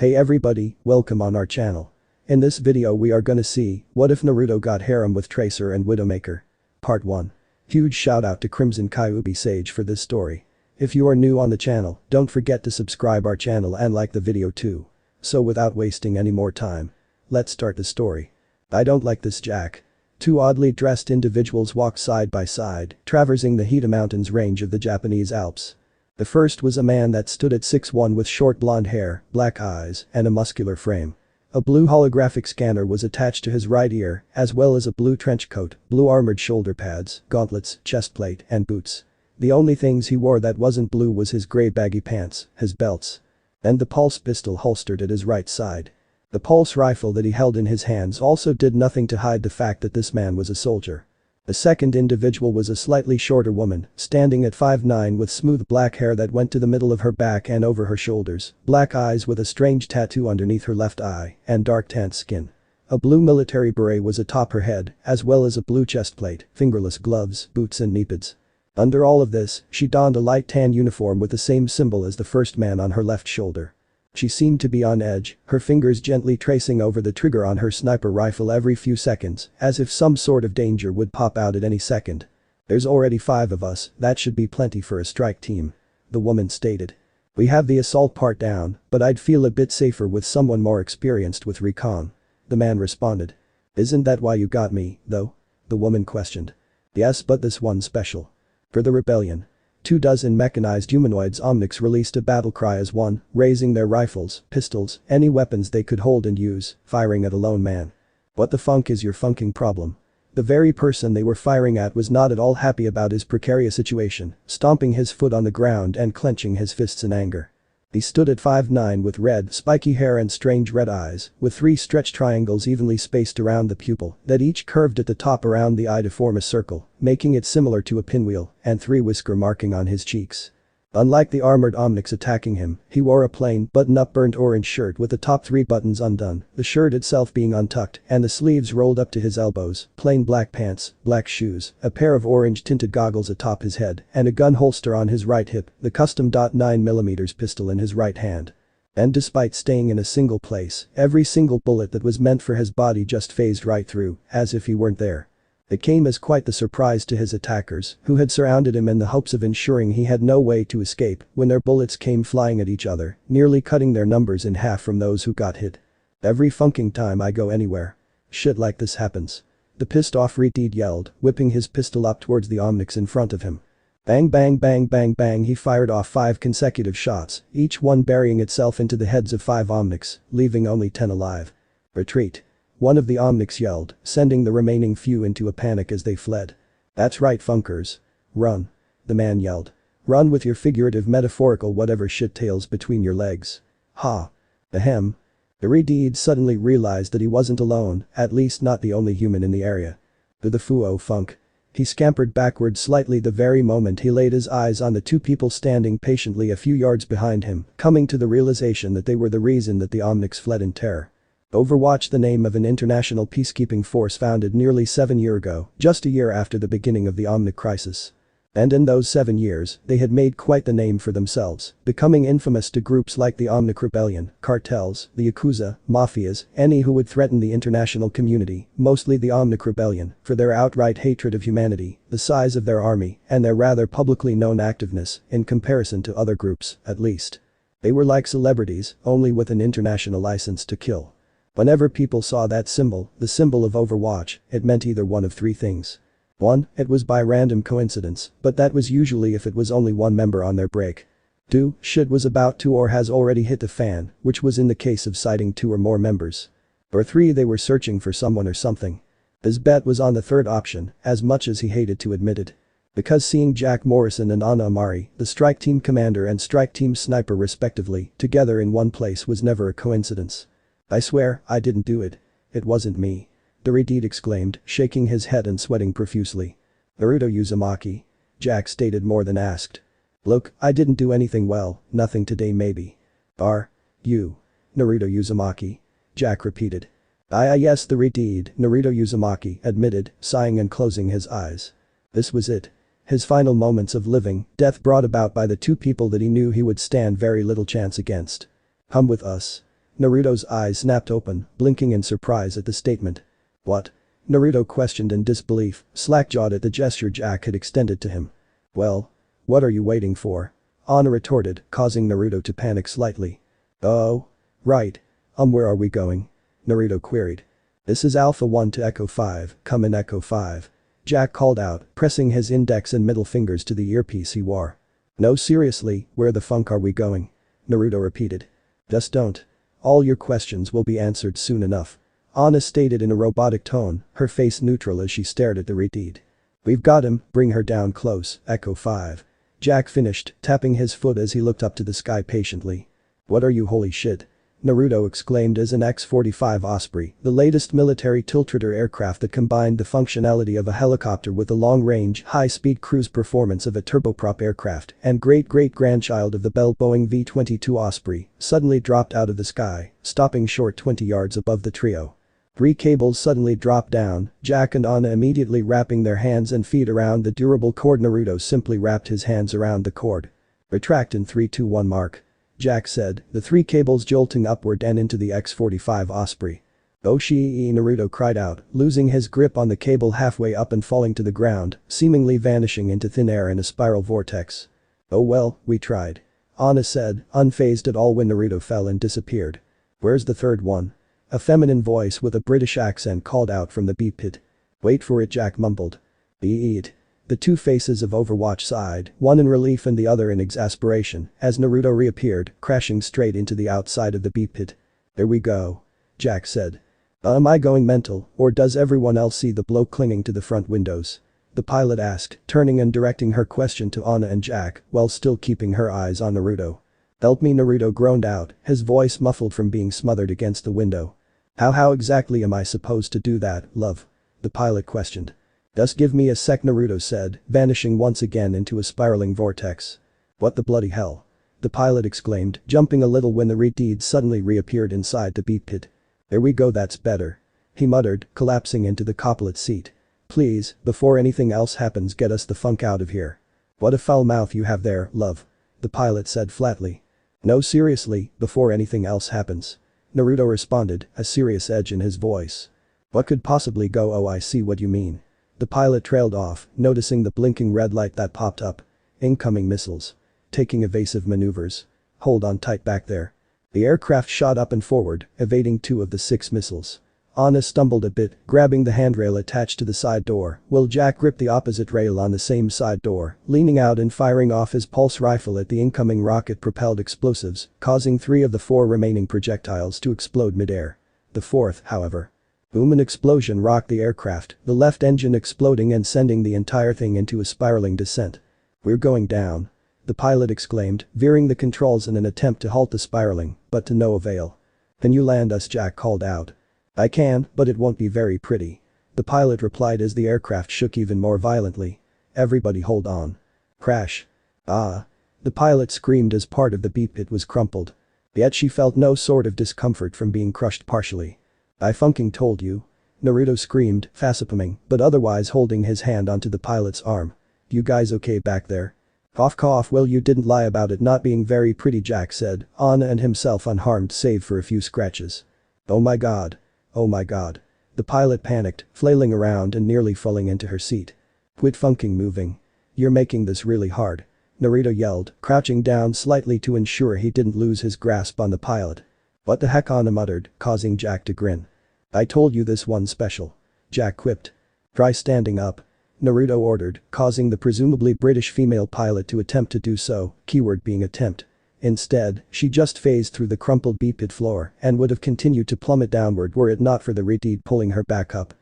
Hey everybody, welcome on our channel. In this video we are gonna see, what if Naruto got Harem with Tracer and Widowmaker? Part 1. Huge shout out to CrimsonKyuubiSage for this story. If you are new on the channel, don't forget to subscribe our channel and like the video too. So without wasting any more time, let's start the story. I don't like this Jack. Two oddly dressed individuals walked side by side, traversing the Hida Mountains range of the Japanese Alps. The first was a man that stood at 6'1" with short blonde hair, black eyes, and a muscular frame. A blue holographic scanner was attached to his right ear, as well as a blue trench coat, blue armored shoulder pads, gauntlets, chestplate, and boots. The only things he wore that wasn't blue was his grey baggy pants, his belts, and the pulse pistol holstered at his right side. The pulse rifle that he held in his hands also did nothing to hide the fact that this man was a soldier. The second individual was a slightly shorter woman, standing at 5'9" with smooth black hair that went to the middle of her back and over her shoulders, black eyes with a strange tattoo underneath her left eye, and dark tanned skin. A blue military beret was atop her head, as well as a blue chestplate, fingerless gloves, boots and knee pads. Under all of this, she donned a light tan uniform with the same symbol as the first man on her left shoulder. She seemed to be on edge, her fingers gently tracing over the trigger on her sniper rifle every few seconds, as if some sort of danger would pop out at any second. "There's already 5 of us, that should be plenty for a strike team," the woman stated. "We have the assault part down, but I'd feel a bit safer with someone more experienced with recon," the man responded. "Isn't that why you got me, though?" the woman questioned. "Yes, but this one's special. For the rebellion." 24 mechanized humanoids Omnics released a battle cry as one, raising their rifles, pistols, any weapons they could hold and use, firing at a lone man. "What the funk is your funking problem?" The very person they were firing at was not at all happy about his precarious situation, stomping his foot on the ground and clenching his fists in anger. He stood at 5'9" with red, spiky hair and strange red eyes, with 3 stretched triangles evenly spaced around the pupil that each curved at the top around the eye to form a circle, making it similar to a pinwheel, and 3 whisker marking on his cheeks. Unlike the armored Omnics attacking him, he wore a plain, button-up burnt orange shirt with the top 3 buttons undone, the shirt itself being untucked and the sleeves rolled up to his elbows, plain black pants, black shoes, a pair of orange-tinted goggles atop his head, and a gun holster on his right hip, the custom .9mm pistol in his right hand. And despite staying in a single place, every single bullet that was meant for his body just phased right through, as if he weren't there. It came as quite the surprise to his attackers, who had surrounded him in the hopes of ensuring he had no way to escape when their bullets came flying at each other, nearly cutting their numbers in half from those who got hit. "Every funking time I go anywhere, shit like this happens," the pissed off retard yelled, whipping his pistol up towards the Omnics in front of him. Bang bang bang bang bang, he fired off 5 consecutive shots, each one burying itself into the heads of 5 Omnics, leaving only 10 alive. "Retreat," one of the Omnics yelled, sending the remaining few into a panic as they fled. "That's right funkers. Run," the man yelled. "Run with your figurative metaphorical whatever shit tails between your legs." Ha. Ahem. The retard suddenly realized that he wasn't alone, at least not the only human in the area. "To the fuo funk." He scampered backward slightly the very moment he laid his eyes on the 2 people standing patiently a few yards behind him, coming to the realization that they were the reason that the Omnics fled in terror. Overwatch, the name of an international peacekeeping force founded nearly 7 years ago, just a year after the beginning of the Omnic crisis. And in those 7 years, they had made quite the name for themselves, becoming infamous to groups like the Omnic Rebellion, cartels, the Yakuza, mafias, any who would threaten the international community, mostly the Omnic Rebellion, for their outright hatred of humanity, the size of their army, and their rather publicly known activeness, in comparison to other groups, at least. They were like celebrities, only with an international license to kill. Whenever people saw that symbol, the symbol of Overwatch, it meant either one of 3 things. 1. It was by random coincidence, but that was usually if it was only one member on their break. 2. Shit was about to or has already hit the fan, which was in the case of citing 2 or more members. Or 3. They were searching for someone or something. His bet was on the third option, as much as he hated to admit it. Because seeing Jack Morrison and Anna Amari, the strike team commander and strike team sniper respectively, together in one place was never a coincidence. "I swear, I didn't do it. It wasn't me," the retard exclaimed, shaking his head and sweating profusely. "Naruto Uzumaki," Jack stated more than asked. "Look, I didn't do anything, well, nothing today maybe." "Are you Naruto Uzumaki?" Jack repeated. Yes, the retard, Naruto Uzumaki, admitted, sighing and closing his eyes. This was it. His final moments of living, death brought about by the 2 people that he knew he would stand very little chance against. "Come with us," Naruto's eyes snapped open, blinking in surprise at the statement. What? Naruto questioned in disbelief, slack-jawed at the gesture Jack had extended to him. Well? What are you waiting for? Anna retorted, causing Naruto to panic slightly. Oh? Right. Where are we going? Naruto queried. This is Alpha 1 to Echo 5, come in Echo 5. Jack called out, pressing his index and middle fingers to the earpiece he wore. No seriously, where the funk are we going? Naruto repeated. Just don't. All your questions will be answered soon enough. Anna stated in a robotic tone, her face neutral as she stared at the redeed. We've got him, bring her down close, Echo 5. Jack finished, tapping his foot as he looked up to the sky patiently. What are you holy shit? Naruto exclaimed as an X-45 Osprey, the latest military tiltrotor aircraft that combined the functionality of a helicopter with the long-range, high-speed cruise performance of a turboprop aircraft and great-great-grandchild of the Bell Boeing V-22 Osprey, suddenly dropped out of the sky, stopping short 20 yards above the trio. 3 cables suddenly dropped down, Jack and Anna immediately wrapping their hands and feet around the durable cord. Naruto simply wrapped his hands around the cord. Retract in 3, 2, 1 mark. Jack said, the 3 cables jolting upward and into the X-45 Osprey. Oshii, Naruto cried out, losing his grip on the cable halfway up and falling to the ground, seemingly vanishing into thin air in a spiral vortex. Oh well, we tried. Anna said, unfazed at all when Naruto fell and disappeared. Where's the third one? A feminine voice with a British accent called out from the beep pit. Wait for it, Jack mumbled. Eat. The 2 faces of Overwatch sighed, one in relief and the other in exasperation, as Naruto reappeared, crashing straight into the outside of the beep pit. There we go. Jack said. Am I going mental, or does everyone else see the bloke clinging to the front windows? The pilot asked, turning and directing her question to Anna and Jack, while still keeping her eyes on Naruto. Help me, Naruto groaned out, his voice muffled from being smothered against the window. How exactly am I supposed to do that, love? The pilot questioned. Just give me a sec, Naruto said, vanishing once again into a spiraling vortex. What the bloody hell? The pilot exclaimed, jumping a little when the redeed suddenly reappeared inside the beep pit. There we go, that's better. He muttered, collapsing into the copilot seat. Please, before anything else happens, get us the funk out of here. What a foul mouth you have there, love. The pilot said flatly. No seriously, before anything else happens. Naruto responded, a serious edge in his voice. What could possibly go? Oh, I see what you mean. The pilot trailed off, noticing the blinking red light that popped up. Incoming missiles. Taking evasive maneuvers. Hold on tight back there. The aircraft shot up and forward, evading 2 of the 6 missiles. Anna stumbled a bit, grabbing the handrail attached to the side door, while Jack gripped the opposite rail on the same side door, leaning out and firing off his pulse rifle at the incoming rocket-propelled explosives, causing 3 of the 4 remaining projectiles to explode midair. The 4th, however. Boom, an explosion rocked the aircraft, the left engine exploding and sending the entire thing into a spiraling descent. We're going down. The pilot exclaimed, veering the controls in an attempt to halt the spiraling, but to no avail. Can you land us? Jack called out. I can, but it won't be very pretty. The pilot replied as the aircraft shook even more violently. Everybody hold on. Crash. Ah. The pilot screamed as part of the beep pit was crumpled. Yet she felt no sort of discomfort from being crushed partially. I funking told you. Naruto screamed, facepalming, but otherwise holding his hand onto the pilot's arm. You guys okay back there? Cough, well you didn't lie about it not being very pretty, Jack said, Anna and himself unharmed save for a few scratches. Oh my god. Oh my god. The pilot panicked, flailing around and nearly falling into her seat. Quit funking moving. You're making this really hard. Naruto yelled, crouching down slightly to ensure he didn't lose his grasp on the pilot. What the heck, Anna muttered, causing Jack to grin. I told you this one's special. Jack quipped. Try standing up. Naruto ordered, causing the presumably British female pilot to attempt to do so, keyword being attempt. Instead, she just phased through the crumpled beep pit floor and would have continued to plummet downward were it not for the redeed pulling her back up.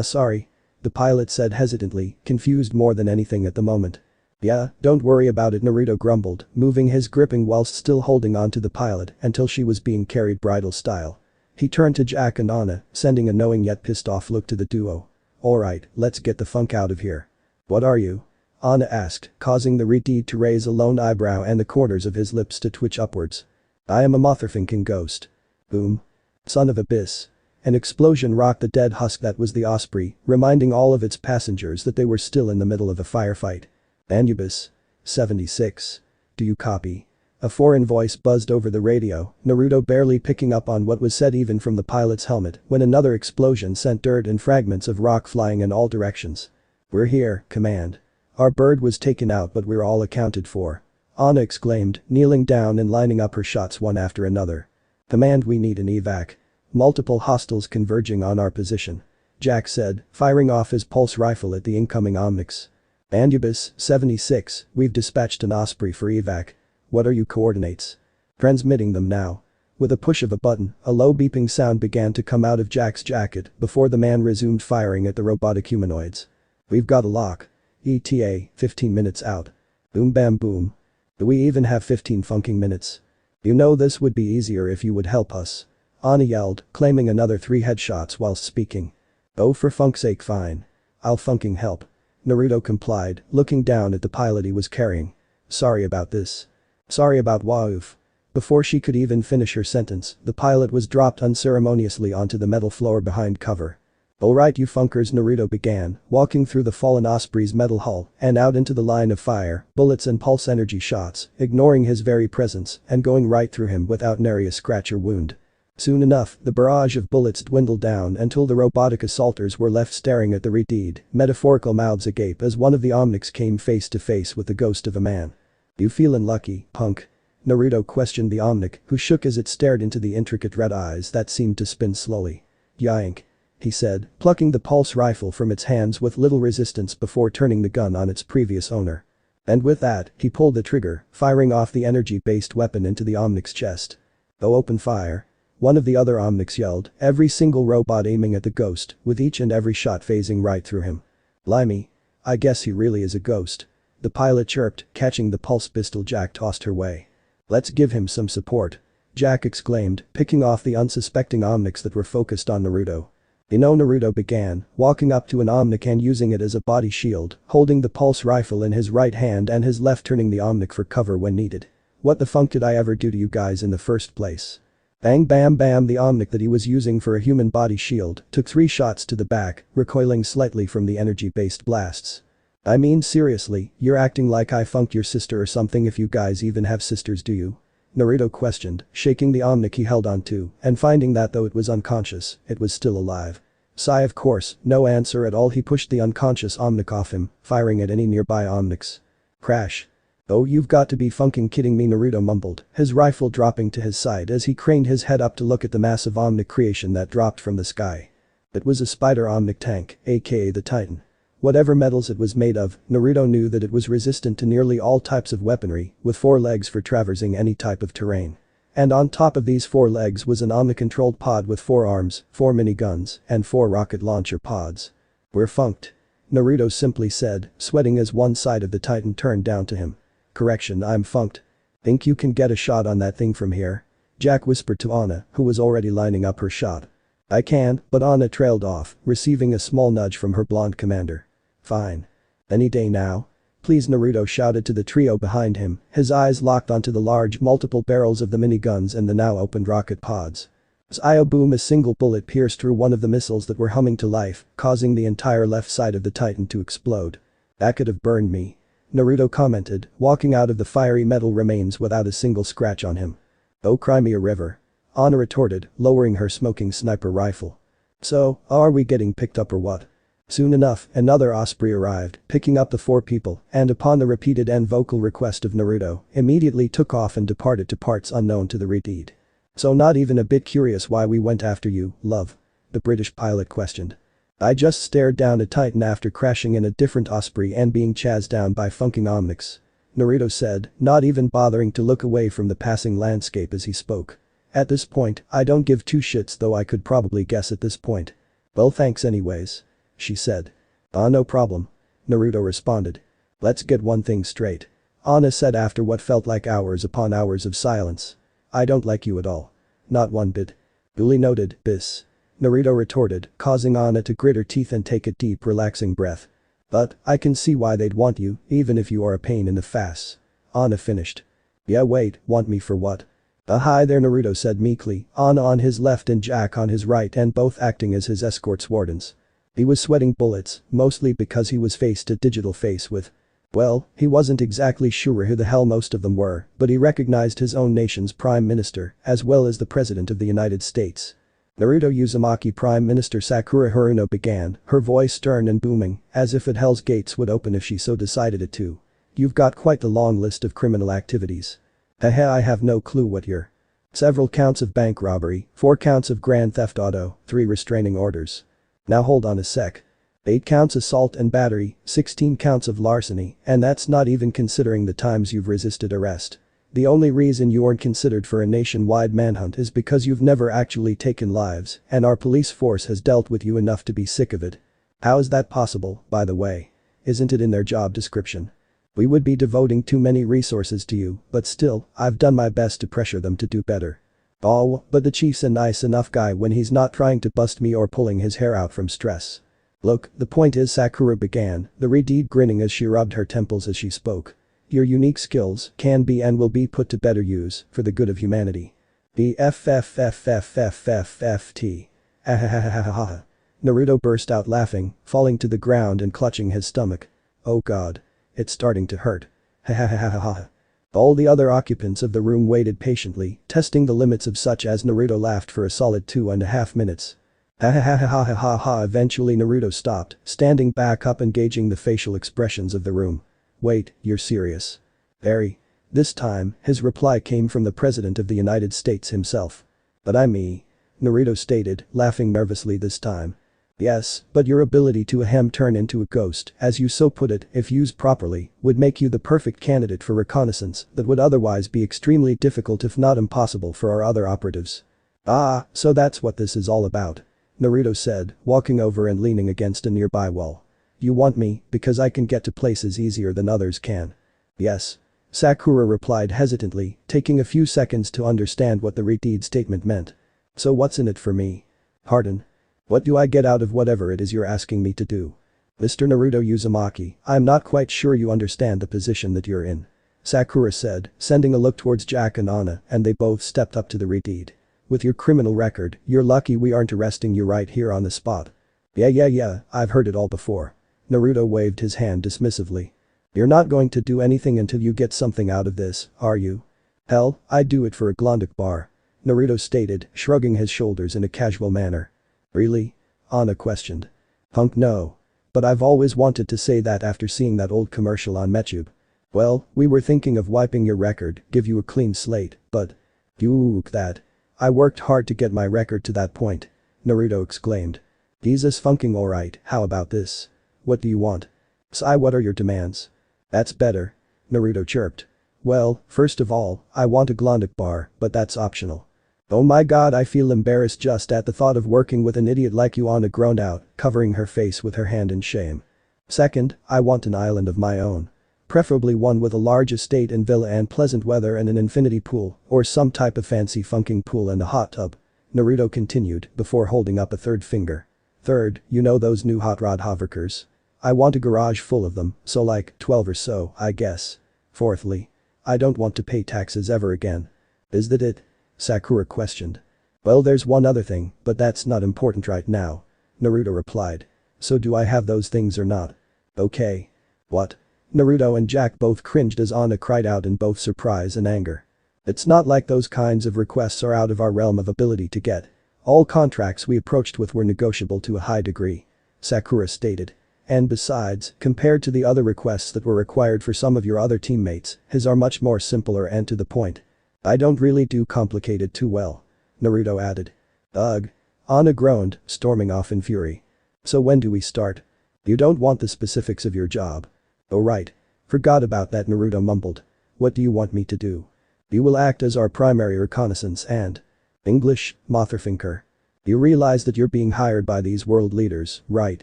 Sorry. The pilot said hesitantly, confused more than anything at the moment. Yeah, don't worry about it, Naruto grumbled, moving his gripping whilst still holding on to the pilot until she was being carried bridal style. He turned to Jack and Anna, sending a knowing yet pissed off look to the duo. Alright, let's get the funk out of here. What are you? Anna asked, causing the redeed to raise a lone eyebrow and the corners of his lips to twitch upwards. I am a motherfucking ghost. Boom. Son of a bis. An explosion rocked the dead husk that was the Osprey, reminding all of its passengers that they were still in the middle of a firefight. Anubis. 76. Do you copy? A foreign voice buzzed over the radio, Naruto barely picking up on what was said even from the pilot's helmet when another explosion sent dirt and fragments of rock flying in all directions. "We're here, command. Our bird was taken out but we're all accounted for," Anna exclaimed, kneeling down and lining up her shots one after another. "Command, we need an evac. Multiple hostiles converging on our position," Jack said, firing off his pulse rifle at the incoming Omnics. "Anubis, 76, we've dispatched an Osprey for evac. What are your coordinates?" "Transmitting them now." With a push of a button, a low beeping sound began to come out of Jack's jacket before the man resumed firing at the robotic humanoids. "We've got a lock. ETA, 15 minutes out." Boom bam boom. "Do we even have 15 funking minutes? You know this would be easier if you would help us," Anna yelled, claiming another 3 headshots whilst speaking. "Oh, for funk's sake, fine. I'll funking help." Naruto complied, looking down at the pilot he was carrying. "Sorry about this." "Sorry about woof." Before she could even finish her sentence, the pilot was dropped unceremoniously onto the metal floor behind cover. "Alright you funkers," Naruto began, walking through the fallen Osprey's metal hull and out into the line of fire, bullets and pulse energy shots, ignoring his very presence and going right through him without nary a scratch or wound. Soon enough, the barrage of bullets dwindled down until the robotic assaulters were left staring at the redeed, metaphorical mouths agape as one of the Omnics came face to face with the ghost of a man. "You feelin' lucky, punk?" Naruto questioned the Omnic, who shook as it stared into the intricate red eyes that seemed to spin slowly. "Yink," he said, plucking the pulse rifle from its hands with little resistance before turning the gun on its previous owner. And with that, he pulled the trigger, firing off the energy-based weapon into the Omnic's chest. "Oh, open fire." One of the other Omnics yelled, every single robot aiming at the ghost, with each and every shot phasing right through him. "Blimey. I guess he really is a ghost," the pilot chirped, catching the pulse pistol Jack tossed her way. "Let's give him some support," Jack exclaimed, picking off the unsuspecting Omnics that were focused on Naruto. "You know," Naruto began, walking up to an Omnic and using it as a body shield, holding the pulse rifle in his right hand and his left, turning the Omnic for cover when needed. "What the funk did I ever do to you guys in the first place?" Bang bam bam. The Omnic that he was using for a human body shield took 3 shots to the back, recoiling slightly from the energy-based blasts. "I mean seriously, you're acting like I funked your sister or something, if you guys even have sisters, do you?" Naruto questioned, shaking the Omnic he held onto and finding that though it was unconscious, it was still alive. Sigh, of course, no answer at all. He pushed the unconscious Omnic off him, firing at any nearby Omnics. Crash. "Oh, you've got to be funking kidding me," Naruto mumbled, his rifle dropping to his side as he craned his head up to look at the massive Omnic creation that dropped from the sky. It was a Spider Omnic tank, aka the Titan. Whatever metals it was made of, Naruto knew that it was resistant to nearly all types of weaponry, with 4 legs for traversing any type of terrain. And on top of these 4 legs was an Omnic-controlled pod with 4 arms, 4 miniguns, and 4 rocket launcher pods. "We're funked," Naruto simply said, sweating as one side of the Titan turned down to him. "Correction, I'm funked. Think you can get a shot on that thing from here?" Jack whispered to Anna, who was already lining up her shot. "I can," but Anna trailed off, receiving a small nudge from her blonde commander. "Fine. Any day now. Please," Naruto shouted to the trio behind him, his eyes locked onto the large multiple barrels of the miniguns and the now opened rocket pods. Zio boom. A single bullet pierced through one of the missiles that were humming to life, causing the entire left side of the Titan to explode. "That could have burned me," Naruto commented, walking out of the fiery metal remains without a single scratch on him. "Oh, cry me a river," Anna retorted, lowering her smoking sniper rifle. "So, are we getting picked up or what?" Soon enough, another Osprey arrived, picking up the 4 people, and upon the repeated and vocal request of Naruto, immediately took off and departed to parts unknown to the redeed. "So not even a bit curious why we went after you, love?" the British pilot questioned. "I just stared down a Titan after crashing in a different Osprey and being chased down by funking Omnics," Naruto said, not even bothering to look away from the passing landscape as he spoke. "At this point, I don't give 2 shits, though I could probably guess at this point." "Well, thanks anyways," she said. No problem," Naruto responded. "Let's get one thing straight," Anna said after what felt like hours upon hours of silence. "I don't like you at all. Not one bit." "Duly noted, bis," Naruto retorted, causing Anna to grit her teeth and take a deep relaxing breath. "But, I can see why they'd want you, even if you are a pain in the fass," Anna finished. "Yeah, wait, want me for what?" "Hi there," Naruto said meekly, Anna on his left and Jack on his right and both acting as his escorts wardens. He was sweating bullets, mostly because he was face to digital face with. Well, he wasn't exactly sure who the hell most of them were, but he recognized his own nation's prime minister, as well as the president of the United States. Naruto Uzumaki Prime Minister Sakura Haruno began, her voice stern and booming, as if Hell's gates would open if she so decided it to. You've got quite the long list of criminal activities. Haha, I have no clue what you're. Several counts of bank robbery, 4 counts of grand theft auto, 3 restraining orders. Now hold on a sec. 8 counts assault and battery, 16 counts of larceny, and that's not even considering the times you've resisted arrest. The only reason you aren't considered for a nationwide manhunt is because you've never actually taken lives, and our police force has dealt with you enough to be sick of it. How is that possible, by the way? Isn't it in their job description? We would be devoting too many resources to you, but still, I've done my best to pressure them to do better. Oh, but the chief's a nice enough guy when he's not trying to bust me or pulling his hair out from stress. Look, the point is, Sakura began, the Red Deed grinning as she rubbed her temples as she spoke. Your unique skills can be and will be put to better use for the good of humanity. BFFFFFFFT. Ahahahaha. Naruto burst out laughing, falling to the ground and clutching his stomach. Oh god. It's starting to hurt. Hahahaha. All the other occupants of the room waited patiently, testing the limits of such as Naruto laughed for a solid 2.5 minutes. Hahahaha. Eventually Naruto stopped, standing back up and gauging the facial expressions of the room. Wait, you're serious? Very. This time, his reply came from the President of the United States himself. But I'm me. Naruto stated, laughing nervously this time. Yes, but your ability to turn into a ghost, as you so put it, if used properly, would make you the perfect candidate for reconnaissance that would otherwise be extremely difficult if not impossible for our other operatives. Ah, so that's what this is all about. Naruto said, walking over and leaning against a nearby wall. You want me because I can get to places easier than others can. Yes. Sakura replied hesitantly, taking a few seconds to understand what the Red Deed statement meant. So what's in it for me? Pardon? What do I get out of whatever it is you're asking me to do? Mr. Naruto Uzumaki, I'm not quite sure you understand the position that you're in. Sakura said, sending a look towards Jack and Anna, and they both stepped up to the Red Deed. With your criminal record, you're lucky we aren't arresting you right here on the spot. Yeah, I've heard it all before. Naruto waved his hand dismissively. You're not going to do anything until you get something out of this, are you? Hell, I'd do it for a Glondic bar. Naruto stated, shrugging his shoulders in a casual manner. Really? Anna questioned. Punk no. But I've always wanted to say that after seeing that old commercial on Metube. Well, we were thinking of wiping your record, give you a clean slate, but… Yuck that. I worked hard to get my record to that point. Naruto exclaimed. Jesus funking alright, how about this? What do you want? Sai, what are your demands? That's better. Naruto chirped. Well, first of all, I want a Glondic bar, but that's optional. Oh my god, I feel embarrassed just at the thought of working with an idiot like you, Anna groaned out, covering her face with her hand in shame. Second, I want an island of my own. Preferably one with a large estate and villa and pleasant weather and an infinity pool, or some type of fancy funking pool and a hot tub. Naruto continued, before holding up a third finger. Third, you know those new hot rod hovercars? I want a garage full of them, so like 12 or so, I guess. Fourthly, I don't want to pay taxes ever again. Is that it? Sakura questioned. Well, there's one other thing, but that's not important right now. Naruto replied. So do I have those things or not? Okay. What? Naruto and Jack both cringed as Anna cried out in both surprise and anger. It's not like those kinds of requests are out of our realm of ability to get. All contracts we approached with were negotiable to a high degree. Sakura stated. And besides, compared to the other requests that were required for some of your other teammates, his are much more simpler and to the point. I don't really do complicated too well. Naruto added. Ugh. Anna groaned, storming off in fury. So when do we start? You don't want the specifics of your job. Oh right. Forgot about that, Naruto mumbled. What do you want me to do? You will act as our primary reconnaissance and… English, motherfinker. You realize that you're being hired by these world leaders, right?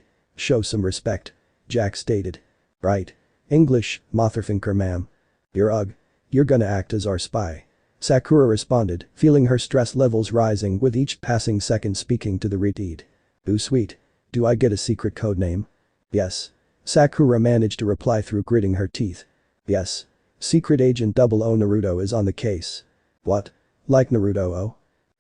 Show some respect. Jack stated. Right. English, motherfinker ma'am. You're gonna act as our spy. Sakura responded, feeling her stress levels rising with each passing second speaking to the Red Deed. Ooh sweet. Do I get a secret code name? Yes. Sakura managed to reply through gritting her teeth. Yes. Secret Agent 00 Naruto is on the case. What? Like Naruto O?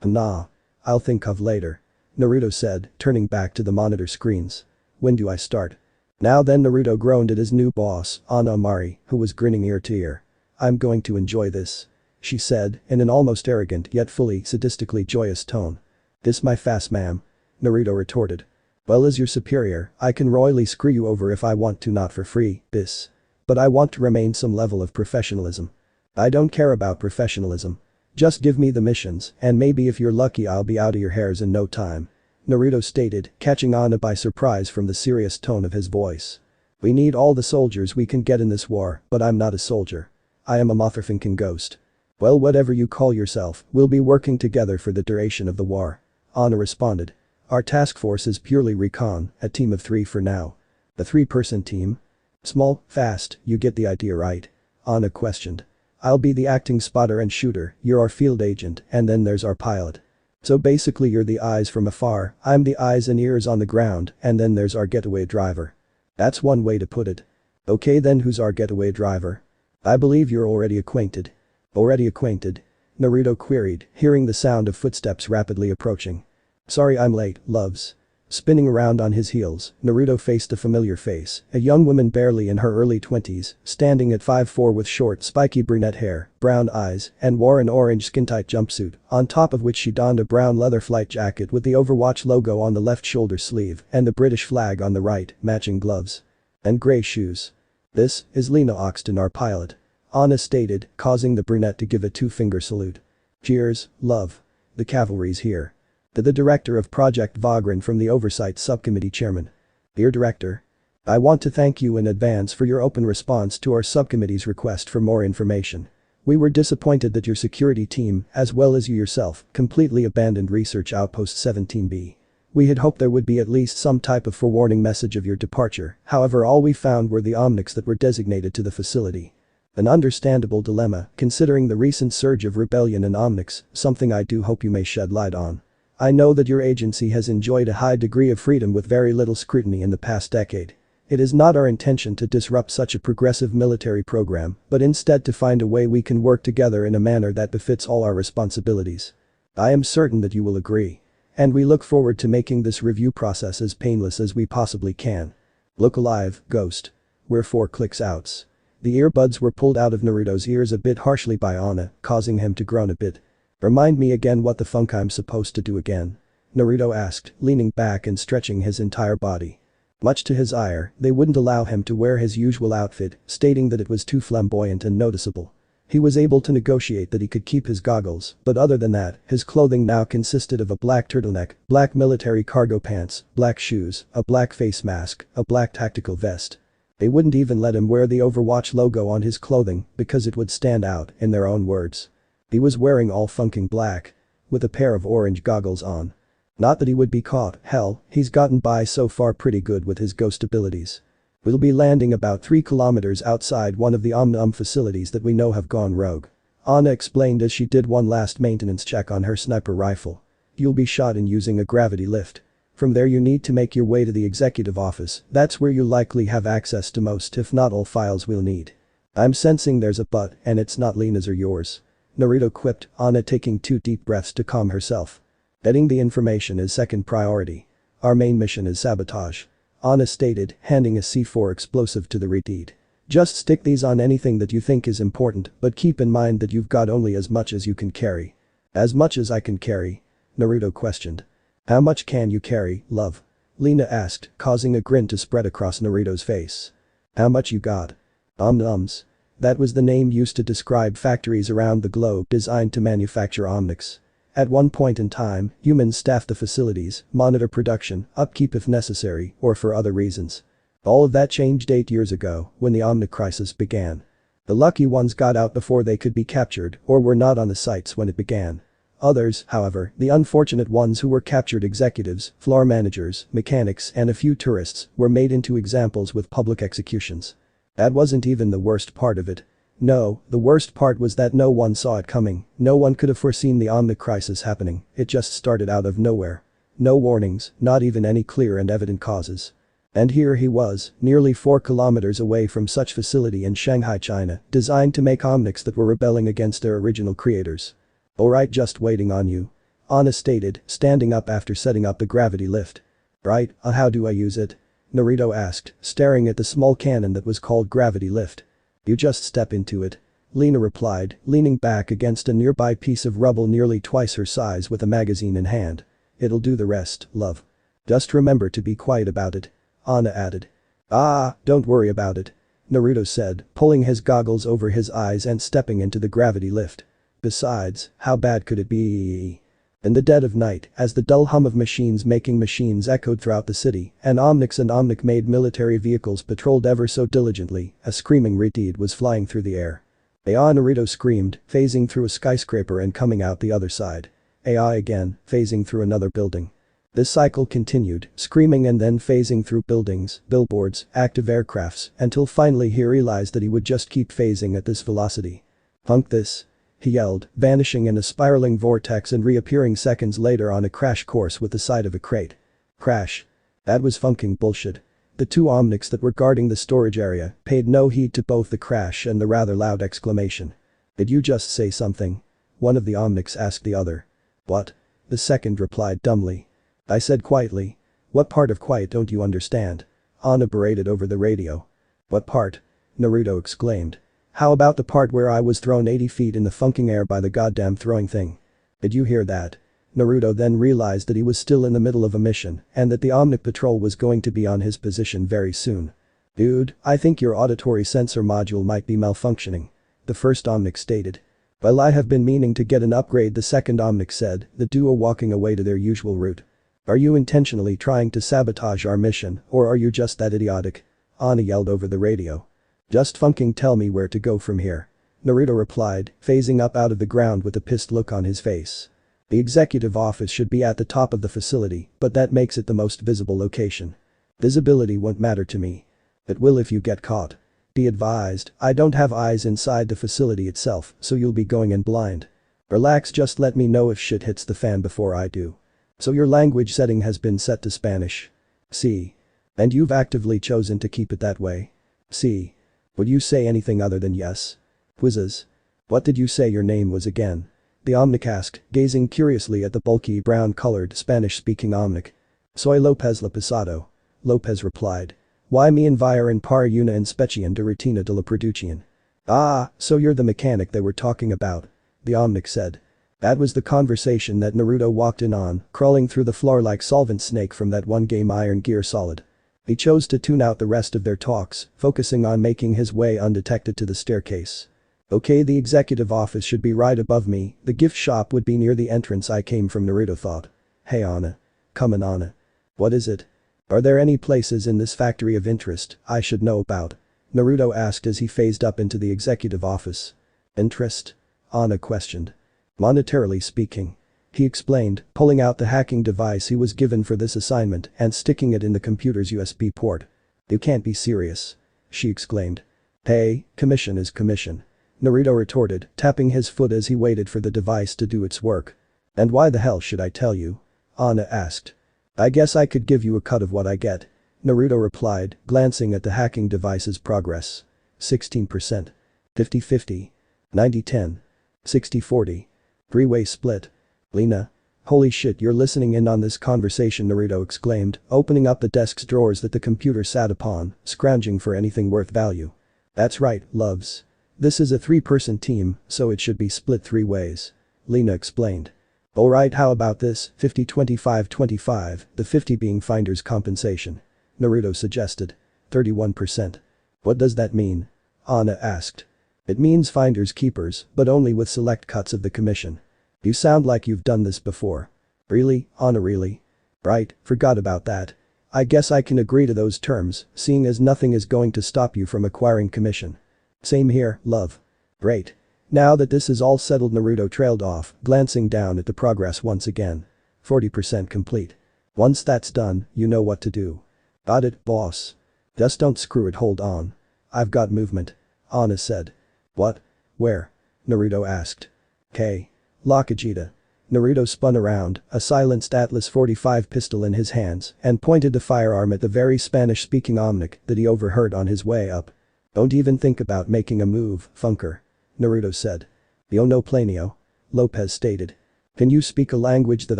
Nah. I'll think of later. Naruto said, turning back to the monitor screens. When do I start? Now then, Naruto groaned at his new boss, Anna Amari, who was grinning ear to ear. "I'm going to enjoy this," she said, in an almost arrogant yet fully sadistically joyous tone. "This my fast, ma'am," Naruto retorted. "Well, as your superior, I can royally screw you over if I want to, not for free, this. But I want to remain some level of professionalism. I don't care about professionalism. Just give me the missions, and maybe if you're lucky I'll be out of your hairs in no time," Naruto stated, catching Anna by surprise from the serious tone of his voice. "We need all the soldiers we can get in this war, but I'm not a soldier. I am a motherfucking ghost." "Well, whatever you call yourself, we'll be working together for the duration of the war," Anna responded. "Our task force is purely recon, a team of 3 for now." "The 3-person team? Small, fast, you get the idea, right?" Anna questioned. "I'll be the acting spotter and shooter, you're our field agent, and then there's our pilot. So basically you're the eyes from afar, I'm the eyes and ears on the ground, and then there's our getaway driver." "That's one way to put it." "Okay, then who's our getaway driver?" "I believe you're already acquainted." "Already acquainted?" Naruto queried, hearing the sound of footsteps rapidly approaching. "Sorry I'm late, loves." Spinning around on his heels, Naruto faced a familiar face, a young woman barely in her early 20s, standing at 5'4" with short spiky brunette hair, brown eyes, and wore an orange skin-tight jumpsuit, on top of which she donned a brown leather flight jacket with the Overwatch logo on the left shoulder sleeve and the British flag on the right, matching gloves. And grey shoes. "This is Lena Oxton, our pilot," Anna stated, causing the brunette to give a 2-finger salute. "Cheers, love. The cavalry's here." To the director of Project Vagrant from the Oversight Subcommittee chairman. "Dear Director. I want to thank you in advance for your open response to our subcommittee's request for more information. We were disappointed that your security team, as well as you yourself, completely abandoned Research Outpost 17B. We had hoped there would be at least some type of forewarning message of your departure, however all we found were the Omnics that were designated to the facility. An understandable dilemma, considering the recent surge of rebellion in Omnics, something I do hope you may shed light on. I know that your agency has enjoyed a high degree of freedom with very little scrutiny in the past decade. It is not our intention to disrupt such a progressive military program, but instead to find a way we can work together in a manner that befits all our responsibilities. I am certain that you will agree. And we look forward to making this review process as painless as we possibly can. Look alive, Ghost. We're 4 clicks outs." The earbuds were pulled out of Naruto's ears a bit harshly by Anna, causing him to groan a bit. "Remind me again what the funk I'm supposed to do again?" Naruto asked, leaning back and stretching his entire body. Much to his ire, they wouldn't allow him to wear his usual outfit, stating that it was too flamboyant and noticeable. He was able to negotiate that he could keep his goggles, but other than that, his clothing now consisted of a black turtleneck, black military cargo pants, black shoes, a black face mask, a black tactical vest. They wouldn't even let him wear the Overwatch logo on his clothing because it would stand out, in their own words. He was wearing all funking black. With a pair of orange goggles on. Not that he would be caught, hell, he's gotten by so far pretty good with his ghost abilities. "We'll be landing about 3 kilometers outside one of the facilities that we know have gone rogue," Anna explained as she did one last maintenance check on her sniper rifle. "You'll be shot in using a gravity lift. From there you need to make your way to the executive office, that's where you'll likely have access to most if not all files we'll need." "I'm sensing there's a but, and it's not Lena's or yours," Naruto quipped, Anna taking 2 deep breaths to calm herself. "Getting the information is second priority. Our main mission is sabotage," Anna stated, handing a C4 explosive to the Redeed. "Just stick these on anything that you think is important, but keep in mind that you've got only as much as you can carry." "As much as I can carry?" Naruto questioned. "How much can you carry, love?" Lena asked, causing a grin to spread across Naruto's face. "How much you got?" Omnums. That was the name used to describe factories around the globe designed to manufacture Omnics. At one point in time, humans staffed the facilities, monitor production, upkeep if necessary, or for other reasons. All of that changed 8 years ago, when the Omnic crisis began. The lucky ones got out before they could be captured or were not on the sites when it began. Others, however, the unfortunate ones who were captured executives, floor managers, mechanics and a few tourists, were made into examples with public executions. That wasn't even the worst part of it. No, the worst part was that no one saw it coming, no one could have foreseen the Omnic crisis happening, it just started out of nowhere. No warnings, not even any clear and evident causes. And here he was, nearly 4 kilometers away from such facility in Shanghai, China, designed to make Omnics that were rebelling against their original creators. "Alright, just waiting on you," Anna stated, standing up after setting up the gravity lift. "Right, how do I use it?" Naruto asked, staring at the small cannon that was called gravity lift. You just step into it. Lena replied, leaning back against a nearby piece of rubble nearly twice her size with a magazine in hand. It'll do the rest, love. Just remember to be quiet about it. Anna added. Ah, don't worry about it. Naruto said, pulling his goggles over his eyes and stepping into the gravity lift. Besides, how bad could it be? In the dead of night, as the dull hum of machines making machines echoed throughout the city, and Omnics and Omnic-made military vehicles patrolled ever so diligently, a screaming Redeed was flying through the air. AI Naruto screamed, phasing through a skyscraper and coming out the other side. AI again, phasing through another building. This cycle continued, screaming and then phasing through buildings, billboards, active aircrafts, until finally he realized that he would just keep phasing at this velocity. Funk this. He yelled, vanishing in a spiraling vortex and reappearing seconds later on a crash course with the side of a crate. Crash. That was funking bullshit. The two Omnics that were guarding the storage area paid no heed to both the crash and the rather loud exclamation. Did you just say something? One of the Omnics asked the other. What? The second replied dumbly. I said quietly. What part of quiet don't you understand? Anna berated over the radio. What part? Naruto exclaimed. How about the part where I was thrown 80 feet in the funking air by the goddamn throwing thing? Did you hear that? Naruto then realized that he was still in the middle of a mission and that the Omnic patrol was going to be on his position very soon. Dude, I think your auditory sensor module might be malfunctioning. The first Omnic stated. Well, I have been meaning to get an upgrade, the second Omnic said, the duo walking away to their usual route. Are you intentionally trying to sabotage our mission, or are you just that idiotic? Anna yelled over the radio. Just funking tell me where to go from here. Naruto replied, phasing up out of the ground with a pissed look on his face. The executive office should be at the top of the facility, but that makes it the most visible location. Visibility won't matter to me. It will if you get caught. Be advised, I don't have eyes inside the facility itself, so you'll be going in blind. Relax, just let me know if shit hits the fan before I do. So your language setting has been set to Spanish. See. And you've actively chosen to keep it that way. See. Would you say anything other than yes? Quizzes. What did you say your name was again? The Omnic asked, gazing curiously at the bulky brown-colored Spanish-speaking Omnic. Soy Lopez La Pesado. Lopez replied. Why me enviar en par una inspección de rutina de la producción? Ah, so you're the mechanic they were talking about. The Omnic said. That was the conversation that Naruto walked in on, crawling through the floor like Solvent Snake from that one game Iron Gear Solid. He chose to tune out the rest of their talks, focusing on making his way undetected to the staircase. Okay, the executive office should be right above me, the gift shop would be near the entrance I came from, Naruto thought. Hey Anna. Come on Anna. What is it? Are there any places in this factory of interest I should know about? Naruto asked as he phased up into the executive office. Interest? Anna questioned. Monetarily speaking. He explained, pulling out the hacking device he was given for this assignment and sticking it in the computer's USB port. You can't be serious. She exclaimed. Hey, commission is commission. Naruto retorted, tapping his foot as he waited for the device to do its work. And why the hell should I tell you? Anna asked. I guess I could give you a cut of what I get. Naruto replied, glancing at the hacking device's progress. 16%. 50-50. 90-10. 60-40. Three-way split. Lena. Holy shit, you're listening in on this conversation, Naruto exclaimed, opening up the desk's drawers that the computer sat upon, scrounging for anything worth value. That's right, loves. This is a 3-person team, so it should be split 3 ways. Lena explained. Alright, how about this, 50-25-25, the 50 being finder's compensation. Naruto suggested. 31%. What does that mean? Anna asked. It means finders keepers, but only with select cuts of the commission. You sound like you've done this before. Really, Anna, really? Right, forgot about that. I guess I can agree to those terms, seeing as nothing is going to stop you from acquiring commission. Same here, love. Great. Now that this is all settled, Naruto trailed off, glancing down at the progress once again. 40% complete. Once that's done, you know what to do. Got it, boss. Just don't screw it, hold on. I've got movement. Anna said. What? Where? Naruto asked. K. Lokajita. Naruto spun around, a silenced Atlas 45 pistol in his hands, and pointed the firearm at the very Spanish-speaking Omnic that he overheard on his way up. Don't even think about making a move, Funker. Naruto said. Yo no planeo. Lopez stated. Can you speak a language that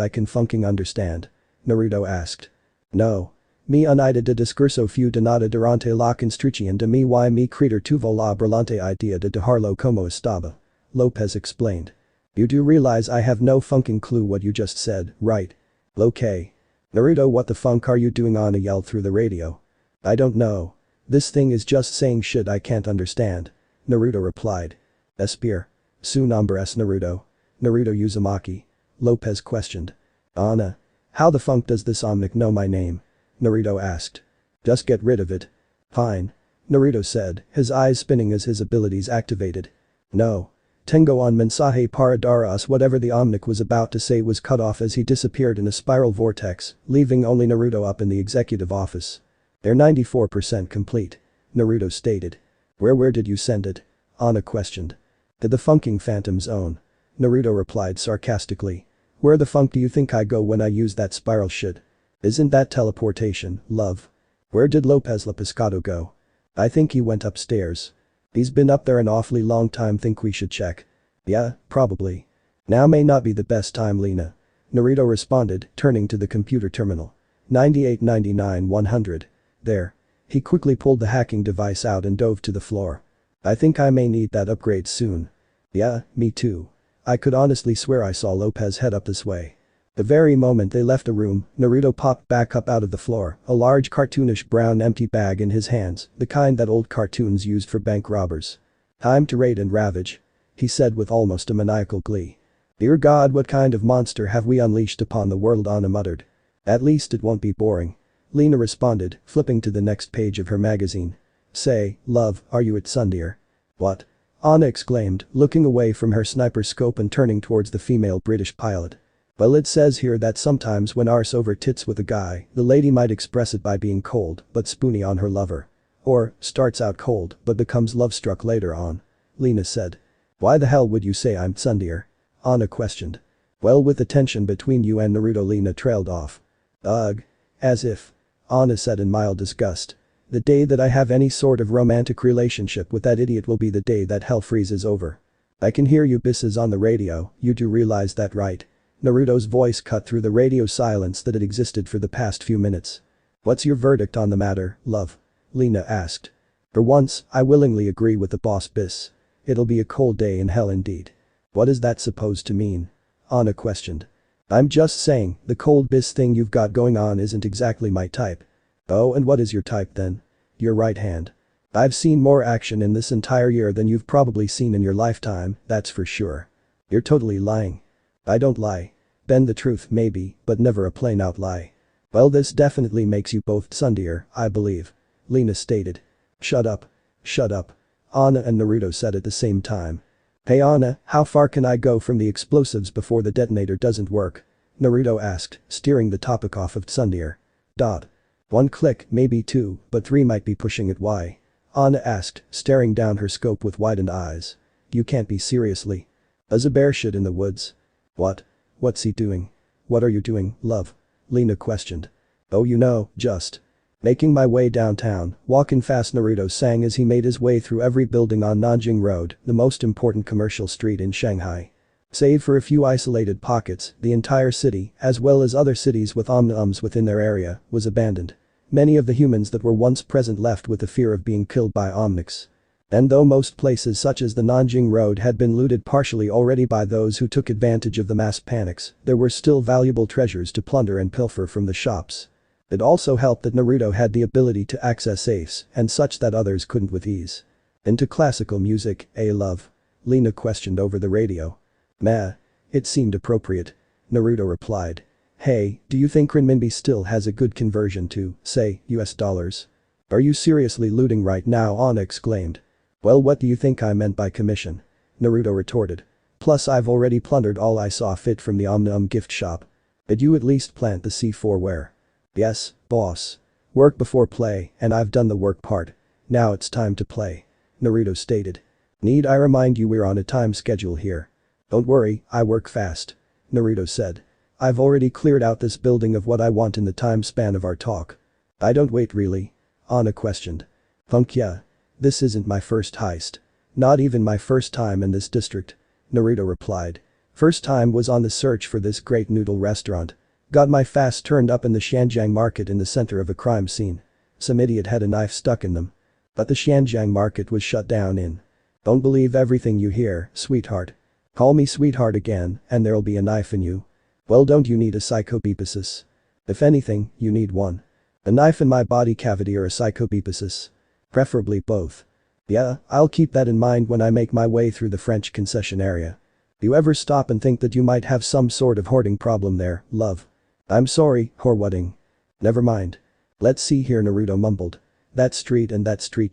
I can funking understand? Naruto asked. No. Mi unida de discurso fu donada durante la construcción de mi creator tuvo la brillante idea de dejarlo como estaba. Lopez explained. You do realize I have no funking clue what you just said, right? Okay. Naruto, what the funk are you doing? Ana yelled through the radio. I don't know. This thing is just saying shit I can't understand. Naruto replied. Espir. Su nombre es Naruto. Naruto Uzumaki. Lopez questioned. Ana. How the funk does this Omnic know my name? Naruto asked. Just get rid of it. Fine. Naruto said, his eyes spinning as his abilities activated. No. Tengo on mensaje para dar us. Whatever the Omnic was about to say was cut off as he disappeared in a spiral vortex, leaving only Naruto up in the executive office. They're 94% complete. Naruto stated. Where did you send it? Ana questioned. To the funking phantom zone. Naruto replied sarcastically. Where the funk do you think I go when I use that spiral shit? Isn't that teleportation, love? Where did Lopez La Pescado go? I think he went upstairs. He's been up there an awfully long time. Think we should check? Yeah, probably. Now may not be the best time, Lena. Naruto responded, turning to the computer terminal. 9899-100. There. He quickly pulled the hacking device out and dove to the floor. I think I may need that upgrade soon. Yeah, me too. I could honestly swear I saw Lopez head up this way. The very moment they left the room, Naruto popped back up out of the floor, a large cartoonish brown empty bag in his hands, the kind that old cartoons used for bank robbers. Time to raid and ravage. He said with almost a maniacal glee. Dear God, what kind of monster have we unleashed upon the world? Ana muttered. At least it won't be boring. Lena responded, flipping to the next page of her magazine. Say, love, are you at Sundeer? What? Ana exclaimed, looking away from her sniper scope and turning towards the female British pilot. Well, it says here that sometimes when arse over tits with a guy, the lady might express it by being cold but spoony on her lover. Or, starts out cold but becomes love-struck later on. Lena said. Why the hell would you say I'm Sundeer? Ana questioned. Well, with the tension between you and Naruto, Lena trailed off. Ugh. As if. Ana said in mild disgust. The day that I have any sort of romantic relationship with that idiot will be the day that hell freezes over. I can hear you bisses on the radio, you do realize that, right? Naruto's voice cut through the radio silence that had existed for the past few minutes. What's your verdict on the matter, love? Lena asked. For once, I willingly agree with the boss bis. It'll be a cold day in hell indeed. What is that supposed to mean? Ana questioned. I'm just saying, the cold bis thing you've got going on isn't exactly my type. Oh, and what is your type then? Your right hand. I've seen more action in this entire year than you've probably seen in your lifetime, that's for sure. You're totally lying. I don't lie. Bend the truth maybe, but never a plain out lie. Well, this definitely makes you both Sundeer, I believe. Lena stated. Shut up. Shut up. Ana and Naruto said at the same time. Hey Ana, how far can I go from the explosives before the detonator doesn't work? Naruto asked, steering the topic off of Sundeer. Dot. 1 click, maybe 2, but 3 might be pushing it. Why? Ana asked, staring down her scope with widened eyes. You can't be seriously. As a bear shit in the woods. What? What's he doing? What are you doing, love? Lena questioned. Oh, you know, just. Making my way downtown, walking fast, Naruto sang as he made his way through every building on Nanjing Road, the most important commercial street in Shanghai. Save for a few isolated pockets, the entire city, as well as other cities with omni-ums within their area, was abandoned. Many of the humans that were once present left with the fear of being killed by omnics. And though most places such as the Nanjing Road had been looted partially already by those who took advantage of the mass panics, there were still valuable treasures to plunder and pilfer from the shops. It also helped that Naruto had the ability to access safes and such that others couldn't with ease. Into classical music, love? Lena questioned over the radio. Meh. It seemed appropriate. Naruto replied. Hey, do you think renminbi still has a good conversion to, say, US dollars? Are you seriously looting right now? Ana exclaimed. Well, what do you think I meant by commission? Naruto retorted. Plus I've already plundered all I saw fit from the Omnium gift shop. Did you at least plant the C4 where? Yes, boss. Work before play, and I've done the work part. Now it's time to play. Naruto stated. Need I remind you we're on a time schedule here? Don't worry, I work fast. Naruto said. I've already cleared out this building of what I want in the time span of our talk. I don't wait really? Ana questioned. Funk yeah. This isn't my first heist. Not even my first time in this district. Naruto replied. First time was on the search for this great noodle restaurant. Got my fast turned up in the Shanjiang market in the center of a crime scene. Some idiot had a knife stuck in them. But the Shanjiang market was shut down in. Don't believe everything you hear, sweetheart. Call me sweetheart again, and there'll be a knife in you. Well, don't you need a psychobepasis? If anything, you need one. A knife in my body cavity or a psychobepasis? Preferably both. Yeah, I'll keep that in mind when I make my way through the French concession area. Do you ever stop and think that you might have some sort of hoarding problem there, love? I'm sorry, whore-whatting. Never mind. Let's see here, Naruto mumbled. That street,